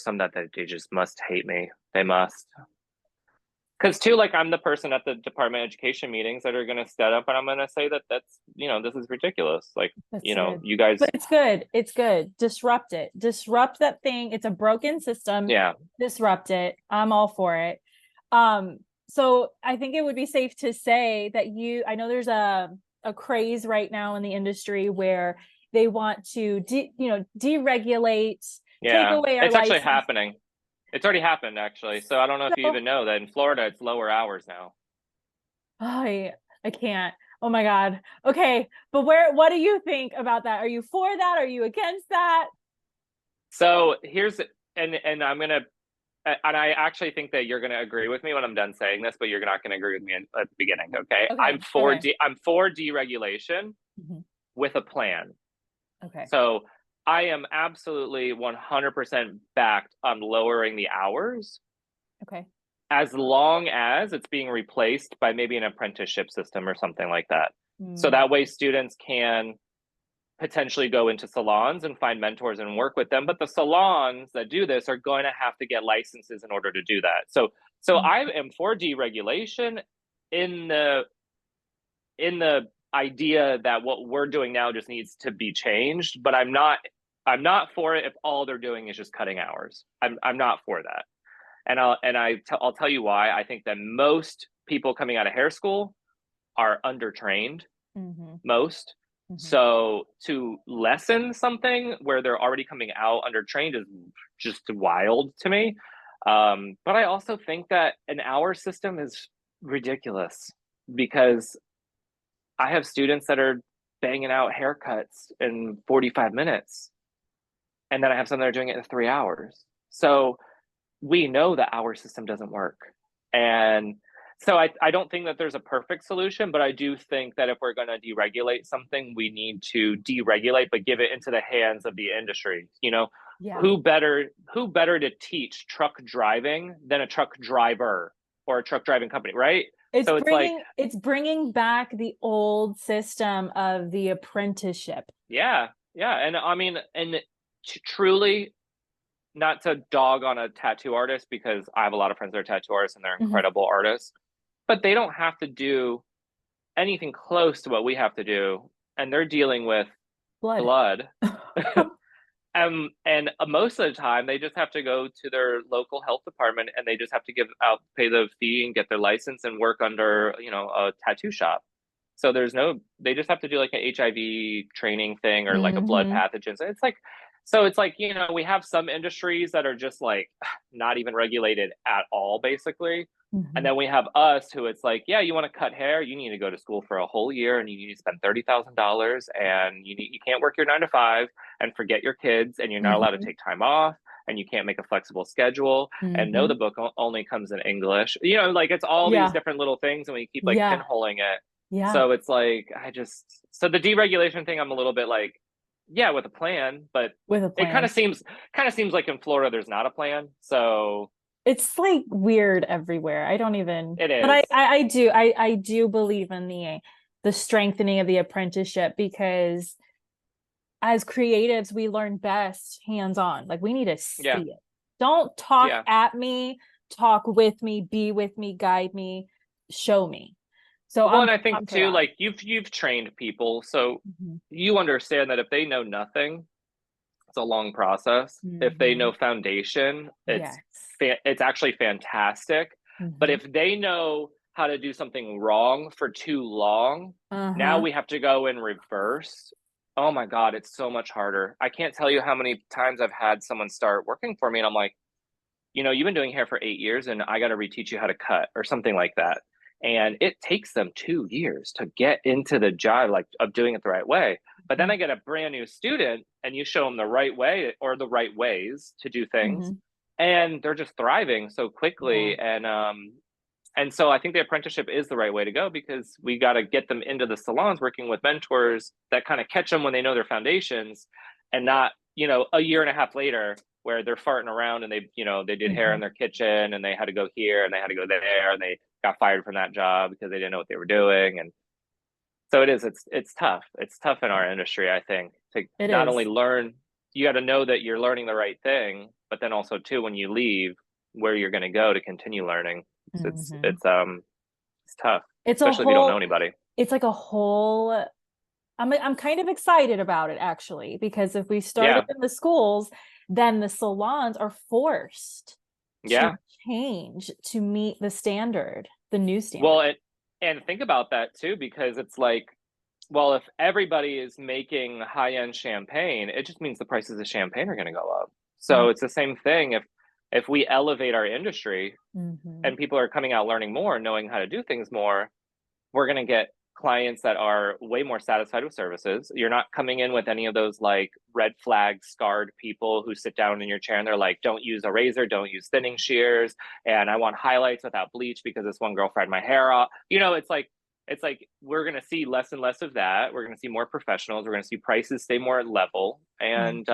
B: some that they just must hate me. They must. Because too, like, I'm the person at the Department of Education meetings that are going to stand up and I'm going to say that's, you know, this is ridiculous. Like, you know, you guys.
A: But it's good. It's good. Disrupt it. Disrupt that thing. It's a broken system.
B: Yeah.
A: Disrupt it. I'm all for it. So I think it would be safe to say that I know there's a craze right now in the industry where they want to deregulate, take
B: Yeah,
A: away our
B: it's actually
A: license.
B: happening. It's already happened actually. So I don't know if you
A: So
B: even know that in Florida it's lower hours now.
A: I can't. Oh my God. Okay. But what do you think about that? Are you for that? Are you against that?
B: So here's and I'm gonna and I actually think that you're gonna agree with me when I'm done saying this, but you're not gonna agree with me at the beginning. Okay,
A: Okay. Okay.
B: I'm for deregulation
A: Mhm.
B: with a plan.
A: Okay.
B: So I am absolutely 100% backed on lowering the hours
A: Okay.
B: as long as it's being replaced by maybe an apprenticeship system or something like that. So
A: Mm.
B: that way students can potentially go into salons and find mentors and work with them, but the salons that do this are going to have to get licenses in order to do that. So
A: Mm.
B: I am for deregulation in the idea that what we're doing now just needs to be changed, but I'm not for it if all they're doing is just cutting hours. I'm not for that. And I'll tell you why. I think that most people coming out of hair school are undertrained,
A: Mhm.
B: most.
A: Mhm.
B: So to lessen something where they're already coming out undertrained is just wild to me. But I also think that an hour system is ridiculous because I have students that are banging out haircuts in 45 minutes, and then I have some that are doing it in 3 hours. So we know the hour system doesn't work. And so I don't think that there's a perfect solution, but I do think that if we're going to deregulate something, we need to deregulate, but give it into the hands of the industry.
A: Yeah.
B: Who better to teach truck driving than a truck driver or a truck driving company, right?
A: It's
B: So it's like,
A: bringing back the old system of the apprenticeship.
B: yeah, yeah. And I mean, and truly, not to dog on a tattoo artist because I have a lot of friends that are tattoo artists and they're
A: Mhm.
B: incredible artists, but they don't have to do anything close to what we have to do, and they're dealing with
A: Blood.
B: blood. And most of the time, they just have to go to their local health department and they just have to pay the fee and get their license and work under, a tattoo shop. So they just have to do like an HIV training thing or like a blood
A: Mhm.
B: pathogen. So it's like, we have some industries that are just like not even regulated at all, basically. And
A: Mhm.
B: then we have us who it's like, yeah, you want to cut hair, you need to go to school for a whole year and you need to spend $30,000 and you can't work your 9 to 5 and forget your kids and you're not allowed to
A: Mhm.
B: take time off and you can't make a flexible schedule and know the
A: Mhm.
B: book only comes in English. Like it's all these
A: Yeah.
B: different little things and we keep like
A: Yeah.
B: pinholing it.
A: Yeah.
B: So it's like so the deregulation thing I'm a little bit like, yeah, with a plan, but
A: With a
B: it kind
A: plan.
B: of seems like in Florida there's not a plan. So
A: It's like weird everywhere. I don't even,
B: it
A: but I,
B: is.
A: I, I do, I do believe in the strengthening of the apprenticeship because as creatives, we learn best hands-on. Like we need to
B: Yeah.
A: see it. Don't talk
B: Yeah.
A: at me, talk with me, be with me, guide me, show me. So
B: Well,
A: I'm
B: and I think
A: I'm for
B: too,
A: that.
B: like you've trained people, so
A: Mhm.
B: you understand that if they know nothing, it's a long process. If they know
A: Mhm.
B: foundation,
A: Yes.
B: it's actually fantastic. But
A: Mhm.
B: if they know how to do something wrong for too long, now
A: Uh-huh.
B: we have to go in reverse. Oh my God, it's so much harder. I can't tell you how many times I've had someone start working for me and I'm like, you've been doing hair for 8 years and I got to reteach you how to cut or something like that. And it takes them 2 years to get into the job, like of doing it the right way. But then
A: Mhm.
B: I get a brand new student and you show them the right way or the right ways to do things.
A: Mhm.
B: And they're just thriving so
A: Yeah.
B: quickly. And so I think the apprenticeship is the right way to go because we got to get them into the salons working with mentors that kind of catch them when they know their foundations and not, a year and a half later where they're farting around and they did hair in
A: Mhm.
B: their kitchen and they had to go here and they had to go there and they got fired from that job because they didn't know what they were doing. And so it's tough. It's tough in our industry, I think, to
A: It
B: not only
A: is.
B: learn, you got to know that you're learning the right thing, but then also too, when you leave, where you're going to go to continue learning. So
A: Mhm.
B: it's tough,
A: It's a
B: especially if you don't know
A: whole,
B: anybody.
A: it's like a whole I'm kind of excited about it actually, because if we start it
B: Yeah.
A: in the schools, then the salons are forced to
B: Yeah.
A: change to meet the standard. the new standard.
B: Well, and think about that too, because it's like, well, if everybody is making high-end champagne, it just means the prices of champagne are going to go up. So it's the same thing. If we elevate our industry and people are coming out learning more, knowing how to do things more, we're going to get clients that are way more satisfied with services. You're not coming in with any of those like red flag scarred people who sit down in your chair and they're like, don't use a razor, don't use thinning shears, and I want highlights without bleach because this one girl fried my hair off. You know, it's like we're going to see less and less of that. We're going to see more professionals. We're going to see prices stay more level, and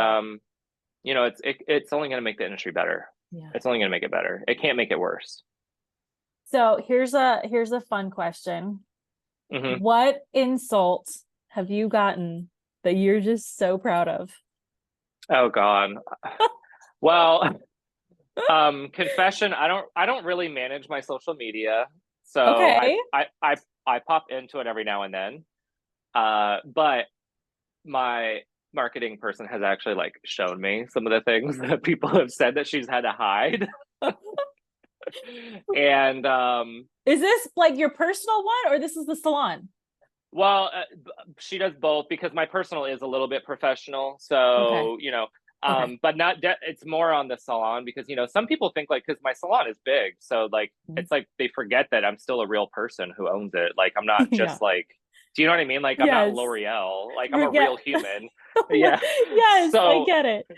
B: you know, it's only going to make the industry better.
A: Yeah.
B: It's only going to make it better. It can't make it worse.
A: So here's a fun question.
B: Mm-hmm.
A: What insult have you gotten that you're just so proud of?
B: Oh God. Well, confession, I don't really manage my social media. So
A: Okay.
B: I pop into it every now and then. But my marketing person has actually like shown me some of the things that people have said that she's had to hide. And
A: is this like your personal one or this is the salon?
B: Well, she does both because my personal is a little bit professional. So,
A: Okay.
B: you know,
A: Okay.
B: but not it's more on the salon because, you know, some people think like, because my salon is big. So like, it's like they forget that I'm still a real person who owns it. Like, I'm not just like, do you know what I mean? Like, I'm not
A: Yes.
B: L'Oreal. Like, I'm a real human.
A: Yeah. Yes,
B: So,
A: I get it.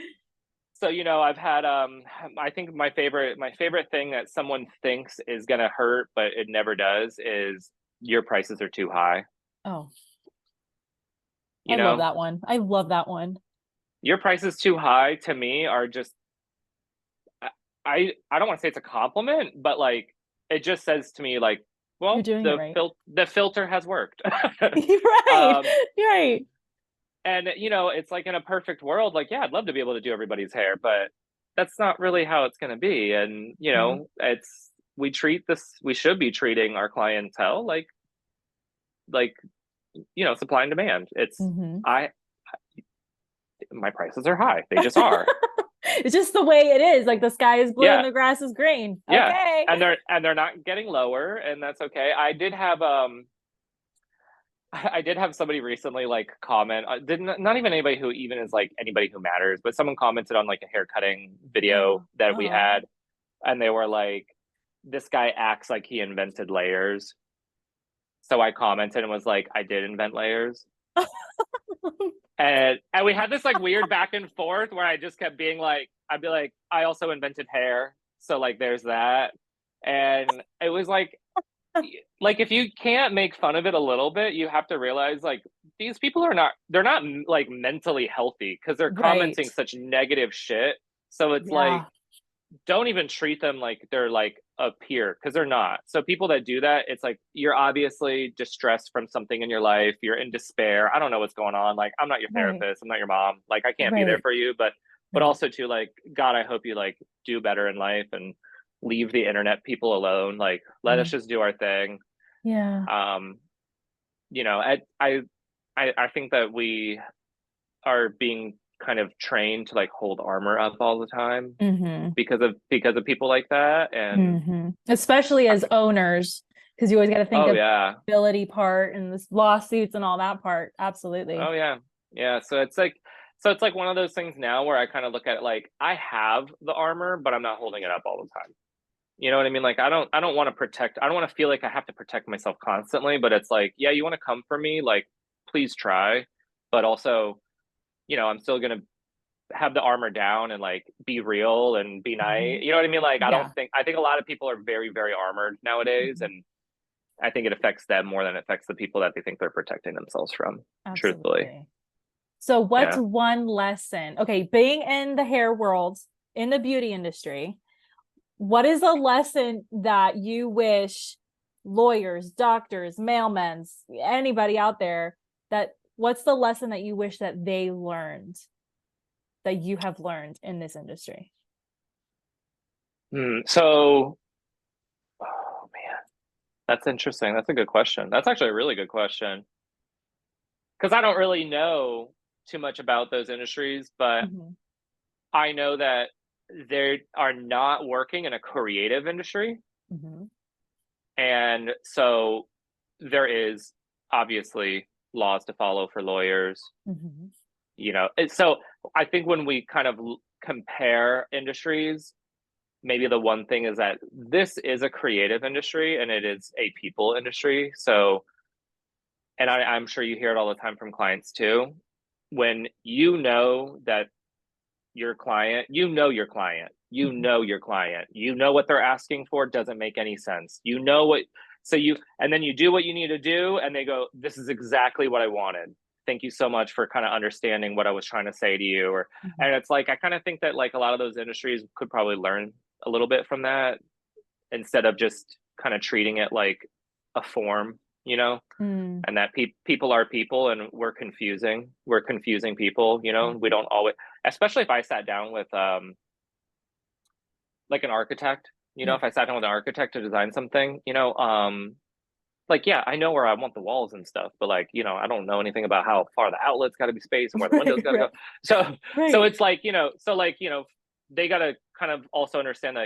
B: So, you know, I've had I think my favorite thing that someone thinks is gonna hurt, but it never does, is your prices are too high.
A: Oh,
B: You
A: I
B: know,
A: love that one. I love that one.
B: your prices too high to me are just I don't want to say it's a compliment, but like it just says to me like,
A: You're
B: well,
A: doing it right.
B: the filter has worked.
A: Right. Right.
B: And you know, it's like in a perfect world, like yeah, I'd love to be able to do everybody's hair, but that's not really how it's going to be. And you know, we should be treating our clientele like you know, supply and demand. My prices are high. They just are.
A: It's just the way it is. Like the sky is blue and the grass is green.
B: Yeah.
A: Okay.
B: And they're not getting lower, and that's okay. I did have somebody recently like comment, didn't not even anybody who even is like anybody who matters, but someone commented on like a hair cutting video that we had, and they were like, this guy acts like he invented layers. So I commented and was like, I did invent layers. And we had this like weird back and forth where I just kept being like, I'd be like, I also invented hair. So like there's that. And it was like if you can't make fun of it a little bit, you have to realize like these people they're not like mentally healthy because they're commenting such negative shit. So it's like, don't even treat them like they're like a peer because they're not. So people that do that, it's like you're obviously distressed from something in your life. You're in despair. I don't know what's going on. Like I'm not your therapist. I'm not your mom. Like I can't be there for you. But also too like God, I hope you like do better in life and leave the internet people alone. Like let us just do our thing.
A: Yeah.
B: You know, I think that we are being kind of trained to like hold armor up all the time because of people like that, and
A: especially as owners, because you always got to think of
B: the
A: ability part and this lawsuits and all that part. Absolutely.
B: Yeah. So it's like one of those things now where I kind of look at it like I have the armor, but I'm not holding it up all the time. You know what I mean? Like I don't want to protect. I don't want to feel like I have to protect myself constantly. But it's like, yeah, you want to come for me, like please try, but also, you know, I'm still gonna have the armor down and like be real and be nice. You know what I mean? Like I think a lot of people are very, very armored nowadays, and I think it affects them more than it affects the people that they think they're protecting themselves from.
A: Absolutely.
B: Truthfully.
A: So what's one lesson? Okay, being in the hair world, in the beauty industry, what is a lesson that you wish lawyers, doctors, mailmen, anybody out there, what's the lesson that you wish that they learned, that you have learned in this industry?
B: So, oh man, that's interesting. That's a good question. That's actually a really good question. Because I don't really know too much about those industries, but I know that they are not working in a creative industry. And so there is obviously laws to follow for lawyers,
A: Mm-hmm.
B: So I think when we kind of compare industries, maybe the one thing is that this is a creative industry and it is a people industry. So, and I'm sure you hear it all the time from clients too. When you know that your client, you know what they're asking for doesn't make any sense. And then you do what you need to do, and they go, "This is exactly what I wanted. Thank you so much for kind of understanding what I was trying to say to you." And it's like, I kind of think that like a lot of those industries could probably learn a little bit from that instead of just kind of treating it like a form,
A: Mm.
B: and that people are people, and we're confusing people, we don't always, especially if I sat down with like an architect,
A: Yeah.
B: if I sat down with an architect to design something, like, yeah, I know where I want the walls and stuff, but like, I don't know anything about how far the outlets got to be spaced and where the windows got to
A: Right.
B: go. So
A: Right.
B: it's like, they got to kind of also understand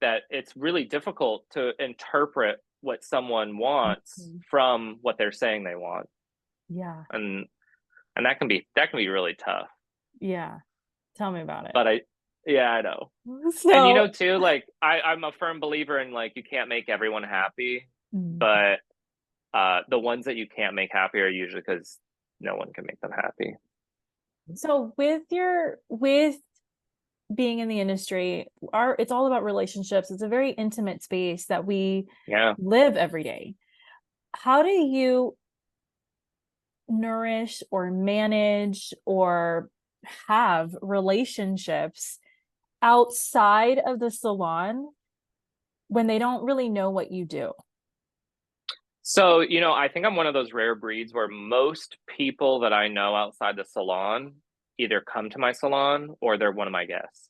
B: that it's really difficult to interpret what someone wants
A: Mhm.
B: from what they're saying they want.
A: Yeah.
B: And that can be really tough.
A: Yeah. Tell me about it.
B: But yeah, I know. And
A: So,
B: too, like I'm a firm believer in like you can't make everyone happy,
A: mm.
B: but the ones that you can't make happy are usually because no one can make them happy.
A: So with being in the industry, it's all about relationships. It's a very intimate space that we
B: Yeah.
A: live every day. How do you nourish or manage or have relationships outside of the salon when they don't really know what you do?
B: So, I think I'm one of those rare breeds where most people that I know outside the salon either come to my salon or they're one of my guests.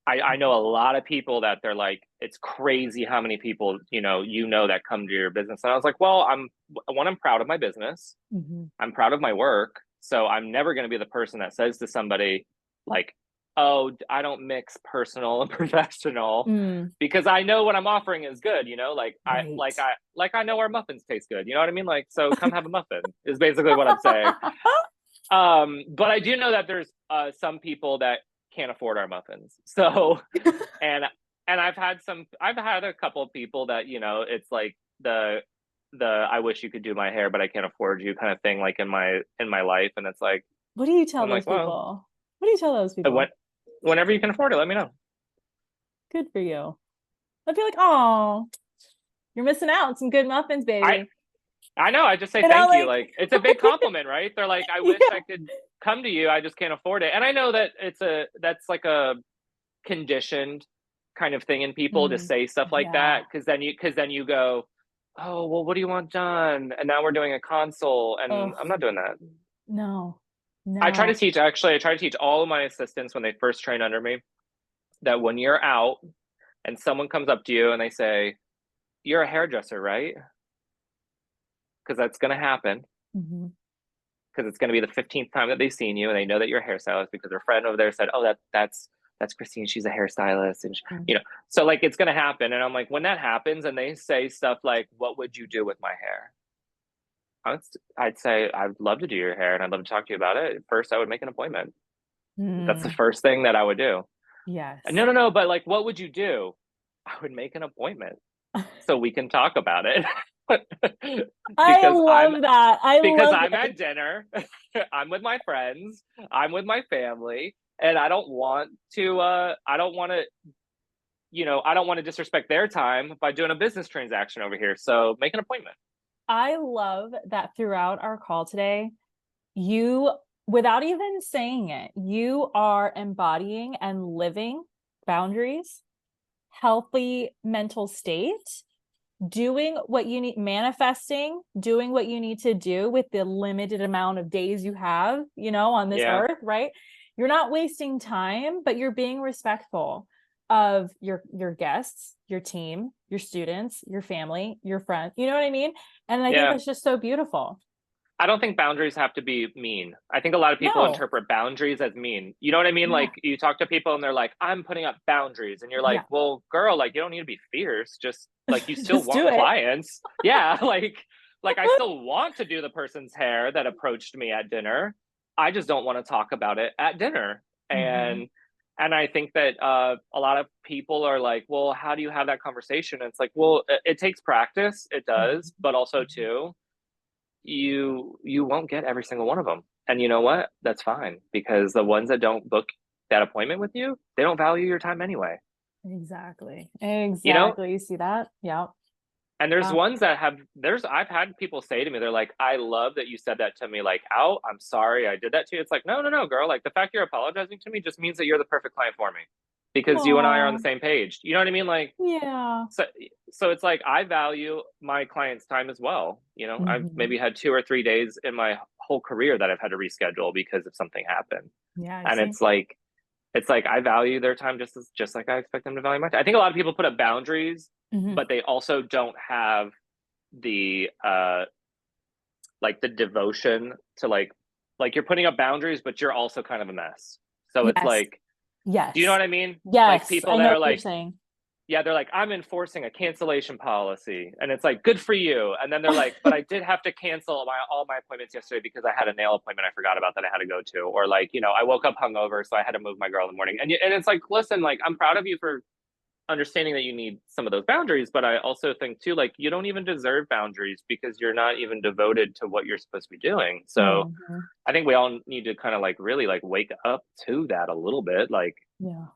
B: I know a lot of people that they're like, it's crazy how many people, that come to your business. And I was like, well, I'm proud of my business.
A: Mm-hmm.
B: I'm proud of my work. So I'm never going to be the person that says to somebody like, oh, I don't mix personal and professional,
A: Mm,
B: because I know what I'm offering is good, like
A: right.
B: I know our muffins taste good. You know what I mean? Like, so come have a muffin is basically what I'm saying. But I do know that there's some people that can't afford our muffins. So, and I've had a couple of people that, it's like the I wish you could do my hair, but I can't afford you kind of thing, like in my life. And it's like,
A: What do you tell
B: I'm
A: those
B: like, well,
A: people? What do you tell those
B: when,
A: people?
B: whenever you can afford it, let me know.
A: Good for you. I'd be like, oh, you're missing out on some good muffins,
B: I
A: baby.
B: I know. I just say
A: You know,
B: thank you.
A: like,
B: Like, it's a big compliment, right? They're like, I wish
A: yeah.
B: I could come to you. I just can't afford it. And I know that that's like a conditioned kind of thing in people to
A: Mm,
B: say stuff like
A: yeah.
B: that, because then you go, oh, well, what do you want done? And now we're doing a console, and
A: Oh,
B: I'm not doing that.
A: no,
B: I try to
A: no.
B: teach, actually, I try to teach all of my assistants when they first train under me that when you're out and someone comes up to you and they say, you're a hairdresser, right? Because that's going to happen.
A: Mm-hmm.
B: Because it's going to be the 15th time that they've seen you, and they know that you're a hairstylist because their friend over there said, oh, that's Krystine, she's a hairstylist. And so like, it's going to happen. And I'm like, when that happens and they say stuff like, what would you do with my hair? I'd say, I'd love to do your hair and I'd love to talk to you about it. First, I would make an appointment. That's the
A: Mm,
B: first thing that I would do. And
A: yes.
B: no, but like, what would you do? I would make an appointment so we can talk about it.
A: I
B: because I'm
A: love that. I
B: because
A: love
B: I'm
A: it.
B: at dinner, I'm with my friends, I'm with my family, and I don't want to disrespect their time by doing a business transaction over here. So make an appointment.
A: I love that throughout our call today, you, without even saying it, you are embodying and living boundaries, healthy mental state, doing what you need, manifesting, doing what you need to do with the limited amount of days you have, on this
B: Yeah.
A: earth, right? You're not wasting time, but you're being respectful of your guests, your team, your students, your family, your friends. You know what I mean? And I think
B: Yeah.
A: that's just so beautiful.
B: I don't think boundaries have to be mean. I think a lot of people
A: No.
B: interpret boundaries as mean. You know what I mean?
A: Yeah.
B: Like you talk to people and they're like, I'm putting up boundaries. And you're like,
A: Yeah.
B: well, girl, like you don't need to be fierce. Just like you still
A: Just do
B: want
A: it.
B: clients. Yeah. Like I still want to do the person's hair that approached me at dinner. I just don't want to talk about it at dinner.
A: Mhm.
B: And I think that a lot of people are like, well, how do you have that conversation? And it's like, well, it takes practice. It does,
A: Mhm.
B: but also
A: Mhm.
B: too, you won't get every single one of them. And you know what? That's fine because the ones that don't book that appointment with you, they don't value your time anyway.
A: Exactly.
B: You know?
A: Exactly. You see that? Yeah.
B: And there's
A: Yeah.
B: ones that have there's I've had people say to me, they're like, I love that you said that to me, like, out. I'm sorry I did that to you. It's like, no, no, no, girl. Like the fact you're apologizing to me just means that you're the perfect client for me. Because you and I are on the
A: Aw.
B: same page. You know what I mean? Like
A: Yeah.
B: so so it's like I value my clients' time as well. You know, I've
A: Mhm.
B: maybe had 2 or 3 days in my whole career that I've had to reschedule because of something happened.
A: Yeah, I
B: And
A: see.
B: it's like I value their time just like I expect them to value my time. I think a lot of people put up boundaries,
A: Mhm.
B: but they also don't have the like the devotion to like you're putting up boundaries, but you're also kind of a mess. So it's
A: Yes.
B: like, do you know
A: Yes.
B: what I mean? Like
A: Yes.
B: people
A: I
B: that
A: know
B: are
A: what you're
B: like,
A: saying.
B: yeah, they're like, I'm enforcing a cancellation policy. And it's like, good for you. And then they're like, but I did have to cancel all my appointments yesterday because I had a nail appointment I forgot about that I had to go to. Or like, you know, I woke up hungover, so I had to move my girl in the morning. And it's like, listen, like, I'm proud of you for understanding that you need some of those boundaries, but I also think too, like, you don't even deserve boundaries because you're not even devoted to what you're supposed to be doing. So
A: Mhm.
B: I think we all need to kind of like really like wake up to that a little bit. Like,
A: Yeah.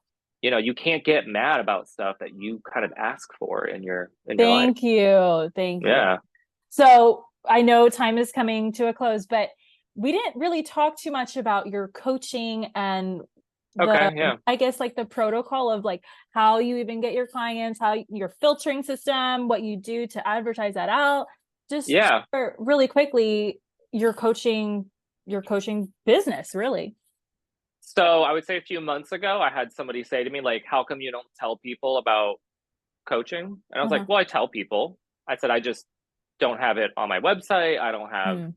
B: you know, you can't get mad about stuff that you kind of ask for in your life.
A: Thank you. Thank you.
B: Yeah.
A: So I know time is coming to a close, but we didn't really talk too much about your coaching and the,
B: Okay. Yeah.
A: I guess, like the protocol of like how you even get your clients, how your filtering system, what you do to advertise that out. Just
B: Yeah.
A: share really quickly your coaching business, really.
B: So I would say a few months ago, I had somebody say to me, like, how come you don't tell people about coaching? And I was like,
A: Uh-huh.
B: well, I tell people. I said, I just don't have it on my website. I don't have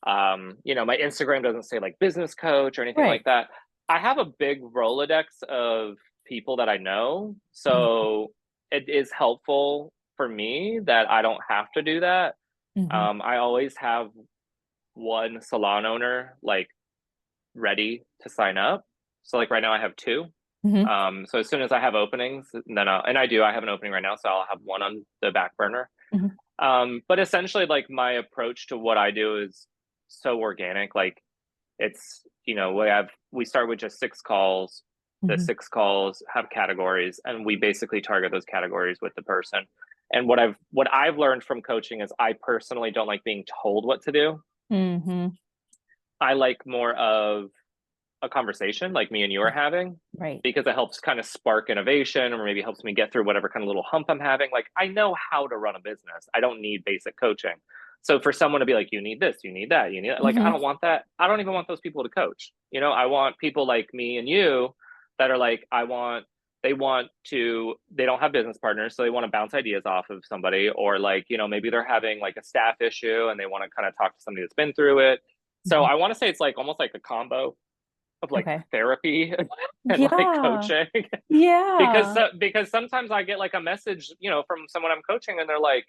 A: Mm.
B: you know, my Instagram doesn't say like business coach or anything like
A: Right.
B: that. I have a big Rolodex of people that I know.
A: Mhm.
B: So it is helpful for me that I don't have to do that.
A: Mhm.
B: I always have one salon owner like ready to sign up. So like right now I have two.
A: Mhm.
B: So as soon as I have openings, then I have an opening right now, so I'll have one on the back burner.
A: Mhm.
B: But essentially, like my approach to what I do is so organic. Like it's, you know, we start with just 6 calls. The
A: Mhm.
B: 6 calls have categories, and we basically target those categories with the person. And what I've learned from coaching is I personally don't like being told what to do.
A: Mhm.
B: I like more of a conversation like me and you are having
A: Right.
B: because it helps kind of spark innovation or maybe helps me get through whatever kind of little hump I'm having. Like I know how to run a business. I don't need basic coaching. So for someone to be like, you need this, you need that, you need that, like I
A: Mhm.
B: don't want that. I don't even want those people to coach. You know, I want people like me and you that are like, they don't have business partners, so they want to bounce ideas off of somebody, or like, you know, maybe they're having like a staff issue and they want to kind of talk to somebody that's been through it. So
A: Mhm.
B: I want to say it's like almost like a combo of like
A: Okay.
B: therapy and like
A: Yeah.
B: coaching
A: Yeah.
B: because sometimes I get like a message, you know, from someone I'm coaching and they're like,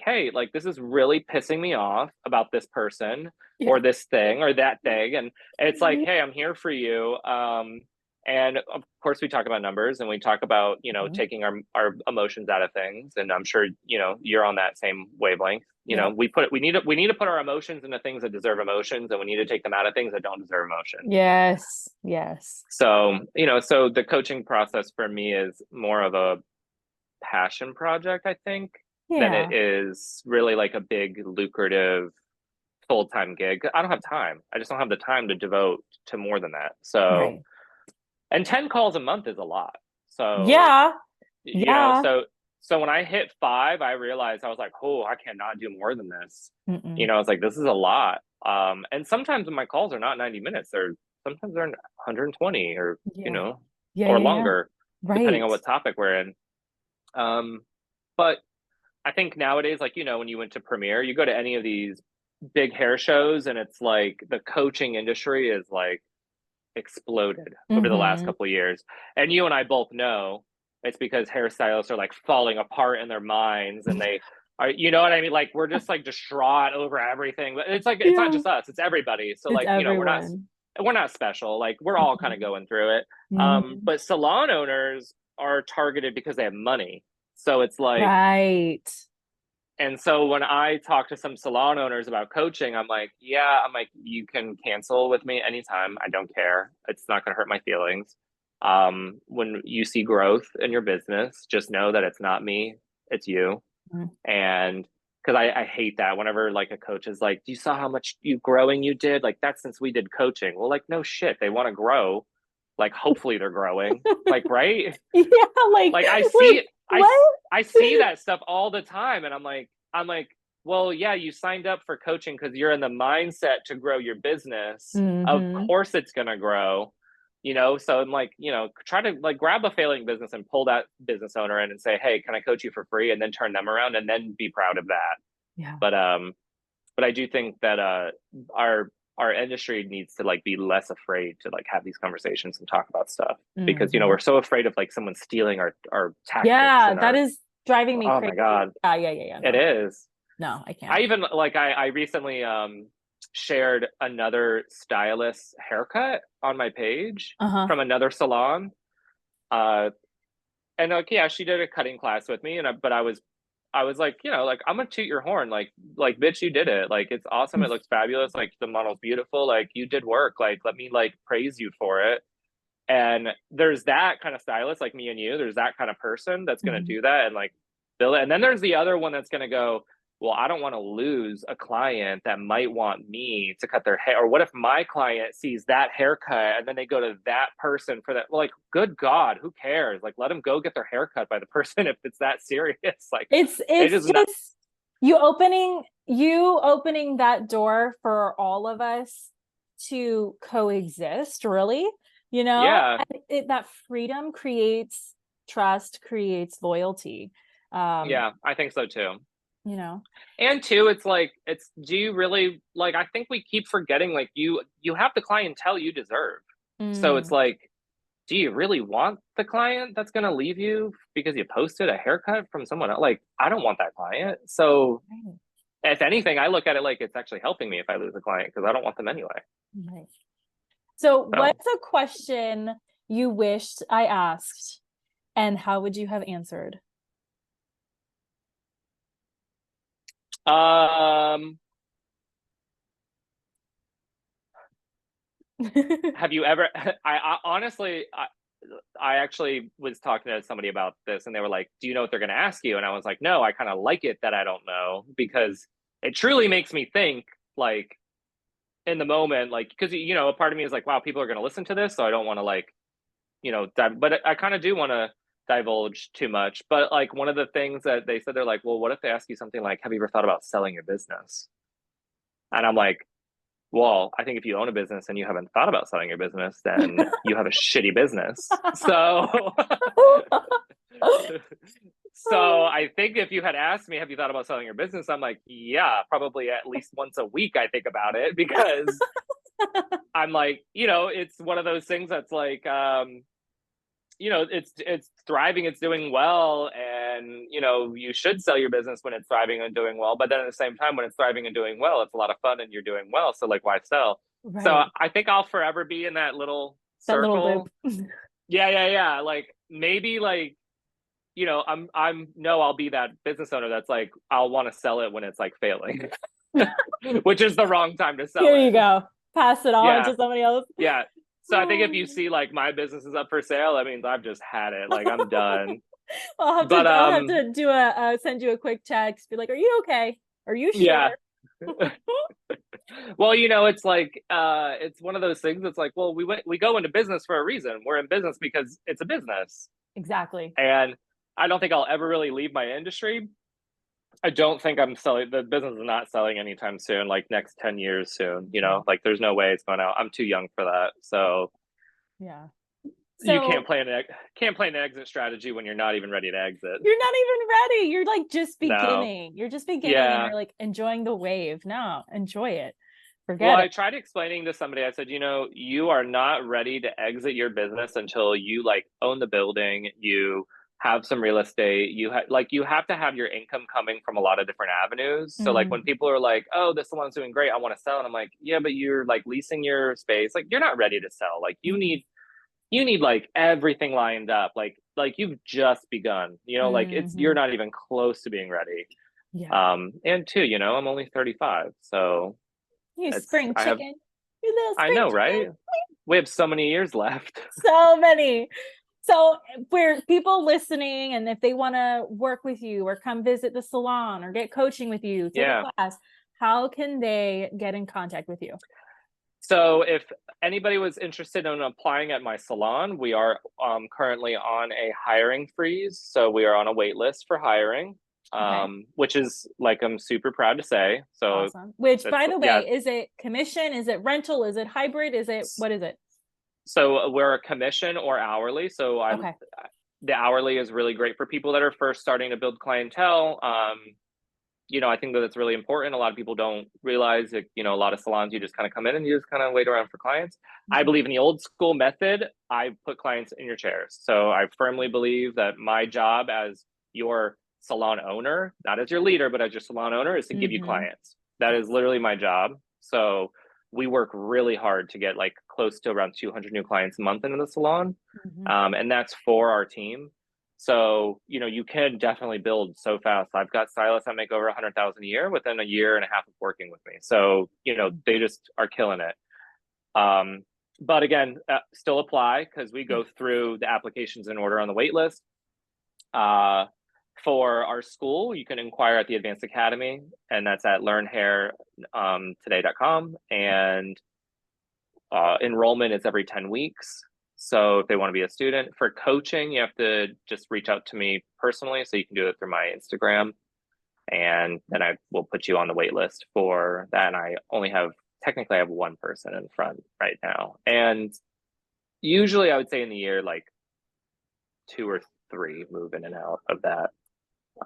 B: hey, like this is really pissing me off about this person
A: Yeah.
B: or this thing or that thing. And it's like, hey, I'm here for you. And of course we talk about numbers and we talk about, you know,
A: Mhm.
B: taking our emotions out of things. And I'm sure, you know, you're on that same wavelength. You know,
A: Yeah.
B: we need to put our emotions into things that deserve emotions, and we need to take them out of things that don't deserve emotion.
A: Yes. Yes.
B: So, you know, so the coaching process for me is more of a passion project, I think, than it
A: Yeah.
B: is really like a big lucrative full-time gig. I don't have time. I just don't have the time to devote to more than that. So,
A: Right.
B: and 10 calls a month is a lot. So,
A: Yeah.
B: you know,
A: Yeah.
B: so when I hit 5, I realized I was like, oh, I cannot do more than this. You
A: Mm-mm.
B: know, I was like, this is a lot. And sometimes my calls are not 90 minutes. They're 120 or, you
A: Yeah.
B: know,
A: Yeah.
B: or
A: Yeah. Yeah.
B: longer, depending on
A: Right.
B: what topic we're in. Um, but I think nowadays, like, you know, when you went to Premiere, you go to any of these big hair shows, and it's like the coaching industry is like exploded over the last couple of years. And you and I both know it's because hairstylists are like falling apart in their minds, and they are, you know what I mean? Like we're just like distraught over everything. But it's like it's not just us, it's everybody. So
A: It's
B: like, you know,
A: everyone.
B: we're not special. Like we're all kind of going through it. But salon owners are targeted because they have money. So it's like,
A: Right.
B: and so when I talk to some salon owners about coaching, I'm like, yeah, I'm like, you can cancel with me anytime. I don't care. It's not going to hurt my feelings. When you see growth in your business, just know that it's not me, it's you. And because I hate that whenever like a coach is like, you saw how much you growing you did? Like that's since we did coaching. Well, like, no shit. They want to grow. Like, hopefully they're growing. Like, right?
A: Yeah,
B: like I see it.
A: What?
B: I see that stuff all the time, and I'm like, well, yeah, you signed up for coaching because you're in the mindset to grow your business. Of course, it's gonna grow, you know. So I'm like, you know, try to like grab a failing business and pull that business owner in and say, hey, can I coach you for free? And then turn them around, and then be proud of that.
A: Yeah.
B: But I do think that our industry needs to like be less afraid to like have these conversations and talk about stuff, because you know we're so afraid of like someone stealing our tactics.
A: Yeah, that is driving me
B: crazy.
A: Oh
B: my God.
A: Yeah. No.
B: It is.
A: No, I can't.
B: I even like I recently shared another stylist's haircut on my page from another salon. And like, yeah, she did a cutting class with me, and but I was like, you know, like I'm gonna toot your horn, like bitch, you did it, like it's awesome, it looks fabulous, like the model's beautiful, like you did work, like let me like praise you for it. And there's that kind of stylist like me and you, there's that kind of person that's gonna do that and like build it. And then there's the other one that's gonna go, well, I don't want to lose a client that might want me to cut their hair. Or what if my client sees that haircut and then they go to that person for that? Well, like, good God, who cares? Like, let them go get their hair cut by the person if it's that serious. Like,
A: it's just not... you opening that door for all of us to coexist, really, you know?
B: Yeah.
A: That freedom creates trust, creates loyalty.
B: Yeah, I think so too.
A: You know,
B: and two, it's like, do you really, like, I think we keep forgetting, like you have the clientele you deserve. So it's like, do you really want the client that's going to leave you because you posted a haircut from someone else? Like, I don't want that client. So if anything, I look at it like it's actually helping me if I lose a client, because I don't want them anyway.
A: Right. So what's a question you wished I asked, and how would you have answered?
B: Have you ever, I honestly, I actually was talking to somebody about this, and they were like, do you know what they're going to ask you? And I was like, no, I kind of like it that I don't know, because it truly makes me think, like, in the moment, like, because, you know, a part of me is like, wow, people are going to listen to this, so I don't want to, like, you know, but I kind of do want to divulge too much. But like, one of the things that they said, they're like, well, what if they ask you something like, have you ever thought about selling your business? And I'm like, well, I think if you own a business and you haven't thought about selling your business, then you have a shitty business. So so I think if you had asked me, have you thought about selling your business? I'm like, yeah, probably at least once a week I think about it, because I'm like, you know, it's one of those things that's like, you know, it's thriving, it's doing well, and you know, you should sell your business when it's thriving and doing well. But then at the same time, when it's thriving and doing well, it's a lot of fun and you're doing well. So like, why sell? Right. So I think I'll forever be in that little circle. Yeah. Like, maybe, like, you know, I'll be that business owner that's like, I'll want to sell it when it's like failing, which is the wrong time to sell it.
A: Here you go. Pass it on to somebody else.
B: Yeah. So I think if you see like my business is up for sale, that means I've just had it. Like, I'm done.
A: I'll have to do send you a quick text. Be like, are you okay? Are you sure?
B: Yeah. Well, you know, it's like, it's one of those things. It's like, well, we go into business for a reason. We're in business because it's a business.
A: Exactly.
B: And I don't think I'll ever really leave my industry. I don't think I'm selling, the business is not selling anytime soon, like next 10 years soon, you know, like there's no way it's going out. I'm too young for that. So
A: yeah.
B: You
A: So
B: can't play an exit strategy when you're not even ready to exit.
A: you're not even ready. You're like just
B: No.
A: beginning. You're just beginning and
B: Yeah.
A: you're like enjoying the wave. No, enjoy it.
B: Well,
A: Forget
B: I
A: it.
B: tried explaining to somebody, I said, you are not ready to exit your business until you like own the building, you have some real estate, you have to have your income coming from a lot of different avenues. So like when
A: Mm,
B: people are like, "Oh, this salon's doing great, I want to sell." And I'm like, "Yeah, but you're like leasing your space. Like you're not ready to sell. Like
A: mm,
B: you need like everything lined up. Like you've just begun. Like you're
A: mhm.
B: not even close to being ready."
A: Yeah.
B: And two, I'm only 35, so
A: You
B: it's
A: spring
B: I have
A: chicken. You little
B: I
A: spring
B: know,
A: chicken.
B: right? We have so many years left.
A: So many. So where people listening and if they want to work with you or come visit the salon or get coaching with you, take a
B: Yeah.
A: class, how can they get in contact with you?
B: So if anybody was interested in applying at my salon, we are currently on a hiring freeze. So we are on a wait list for hiring,
A: Okay.
B: which is like I'm super proud to say. So
A: Awesome. Which,
B: that's
A: by the
B: yeah.
A: way, is it commission? Is it rental? Is it hybrid? Is it what is it?
B: So we're a commission or hourly. So
A: Okay.
B: the hourly is really great for people that are first starting to build clientele. I think that it's really important. A lot of people don't realize that, a lot of salons, you just kind of come in and you just kind of wait around for clients. I
A: Mhm.
B: believe in the old school method. I put clients in your chairs. So I firmly believe that my job as your salon owner, not as your leader, but as your salon owner, is to give you
A: Mhm.
B: clients. That is
A: Yes.
B: literally my job. So we work really hard to get like close to around 200 new clients a month into the salon.
A: Mhm.
B: And that's for our team. So, you can definitely build so fast. I've got stylists that make over 100,000 a year within a year and a half of working with me. So, they just are killing it. Um, but again, still apply because we
A: Yeah.
B: go through the applications in order on the wait list. Uh, for our school, you can inquire at the Advanced Academy, and that's at learnhairtoday.com. And enrollment is every 10 weeks. So if they want to be a student for coaching, you have to just reach out to me personally. So you can do it through my Instagram. And then I will put you on the wait list for that. And technically I have one person in front right now. And usually I would say in the year, like two or three move in and out of that.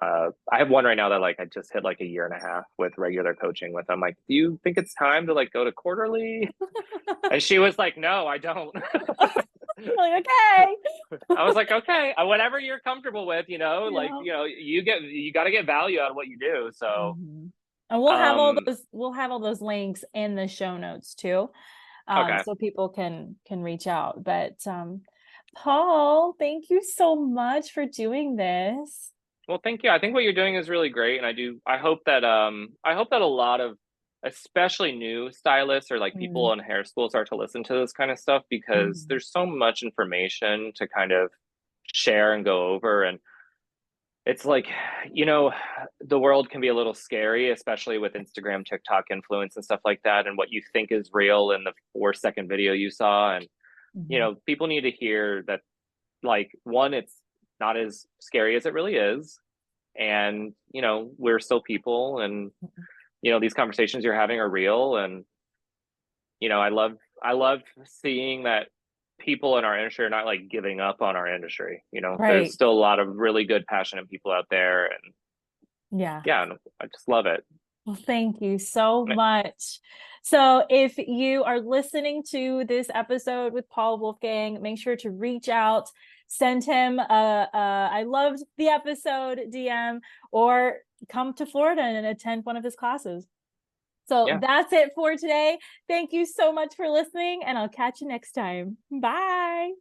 B: I have one right now that like I just hit like a year and a half with regular coaching with them. Like, do you think it's time to like go to quarterly? And she was like, "No, I don't."
A: Like, okay.
B: I was like, "Okay, whatever you're comfortable with, like,
A: Yeah.
B: you got to get value out of what you do." So,
A: Mhm. And
B: um,
A: we'll have all those links in the show notes too.
B: okay.
A: So people can reach out. But Paul, thank you so much for doing this.
B: Well, thank you. I think what you're doing is really great, and I hope that a lot of, especially new stylists or like
A: Mm,
B: people in hair school, start to listen to this kind of stuff because
A: mhm,
B: there's so much information to kind of share and go over. And it's like, you know, the world can be a little scary, especially with Instagram, TikTok influence and stuff like that, and what you think is real in the 4-second video you saw. And,
A: mhm,
B: people need to hear that, like, one, it's not as scary as it really is. And, we're still people. And,
A: mhm.
B: these conversations you're having are real. And, I love seeing that people in our industry are not like giving up on our industry. There's
A: Right.
B: still a lot of really good, passionate people out there. And
A: Yeah.
B: yeah, I just love it.
A: Well, thank you so much. So, if you are listening to this episode with Paul Wolfgang, make sure to reach out, send him I loved the episode DM, or come to Florida and attend one of his classes. So,
B: Yeah.
A: that's it for today. Thank you so much for listening, and I'll catch you next time. Bye.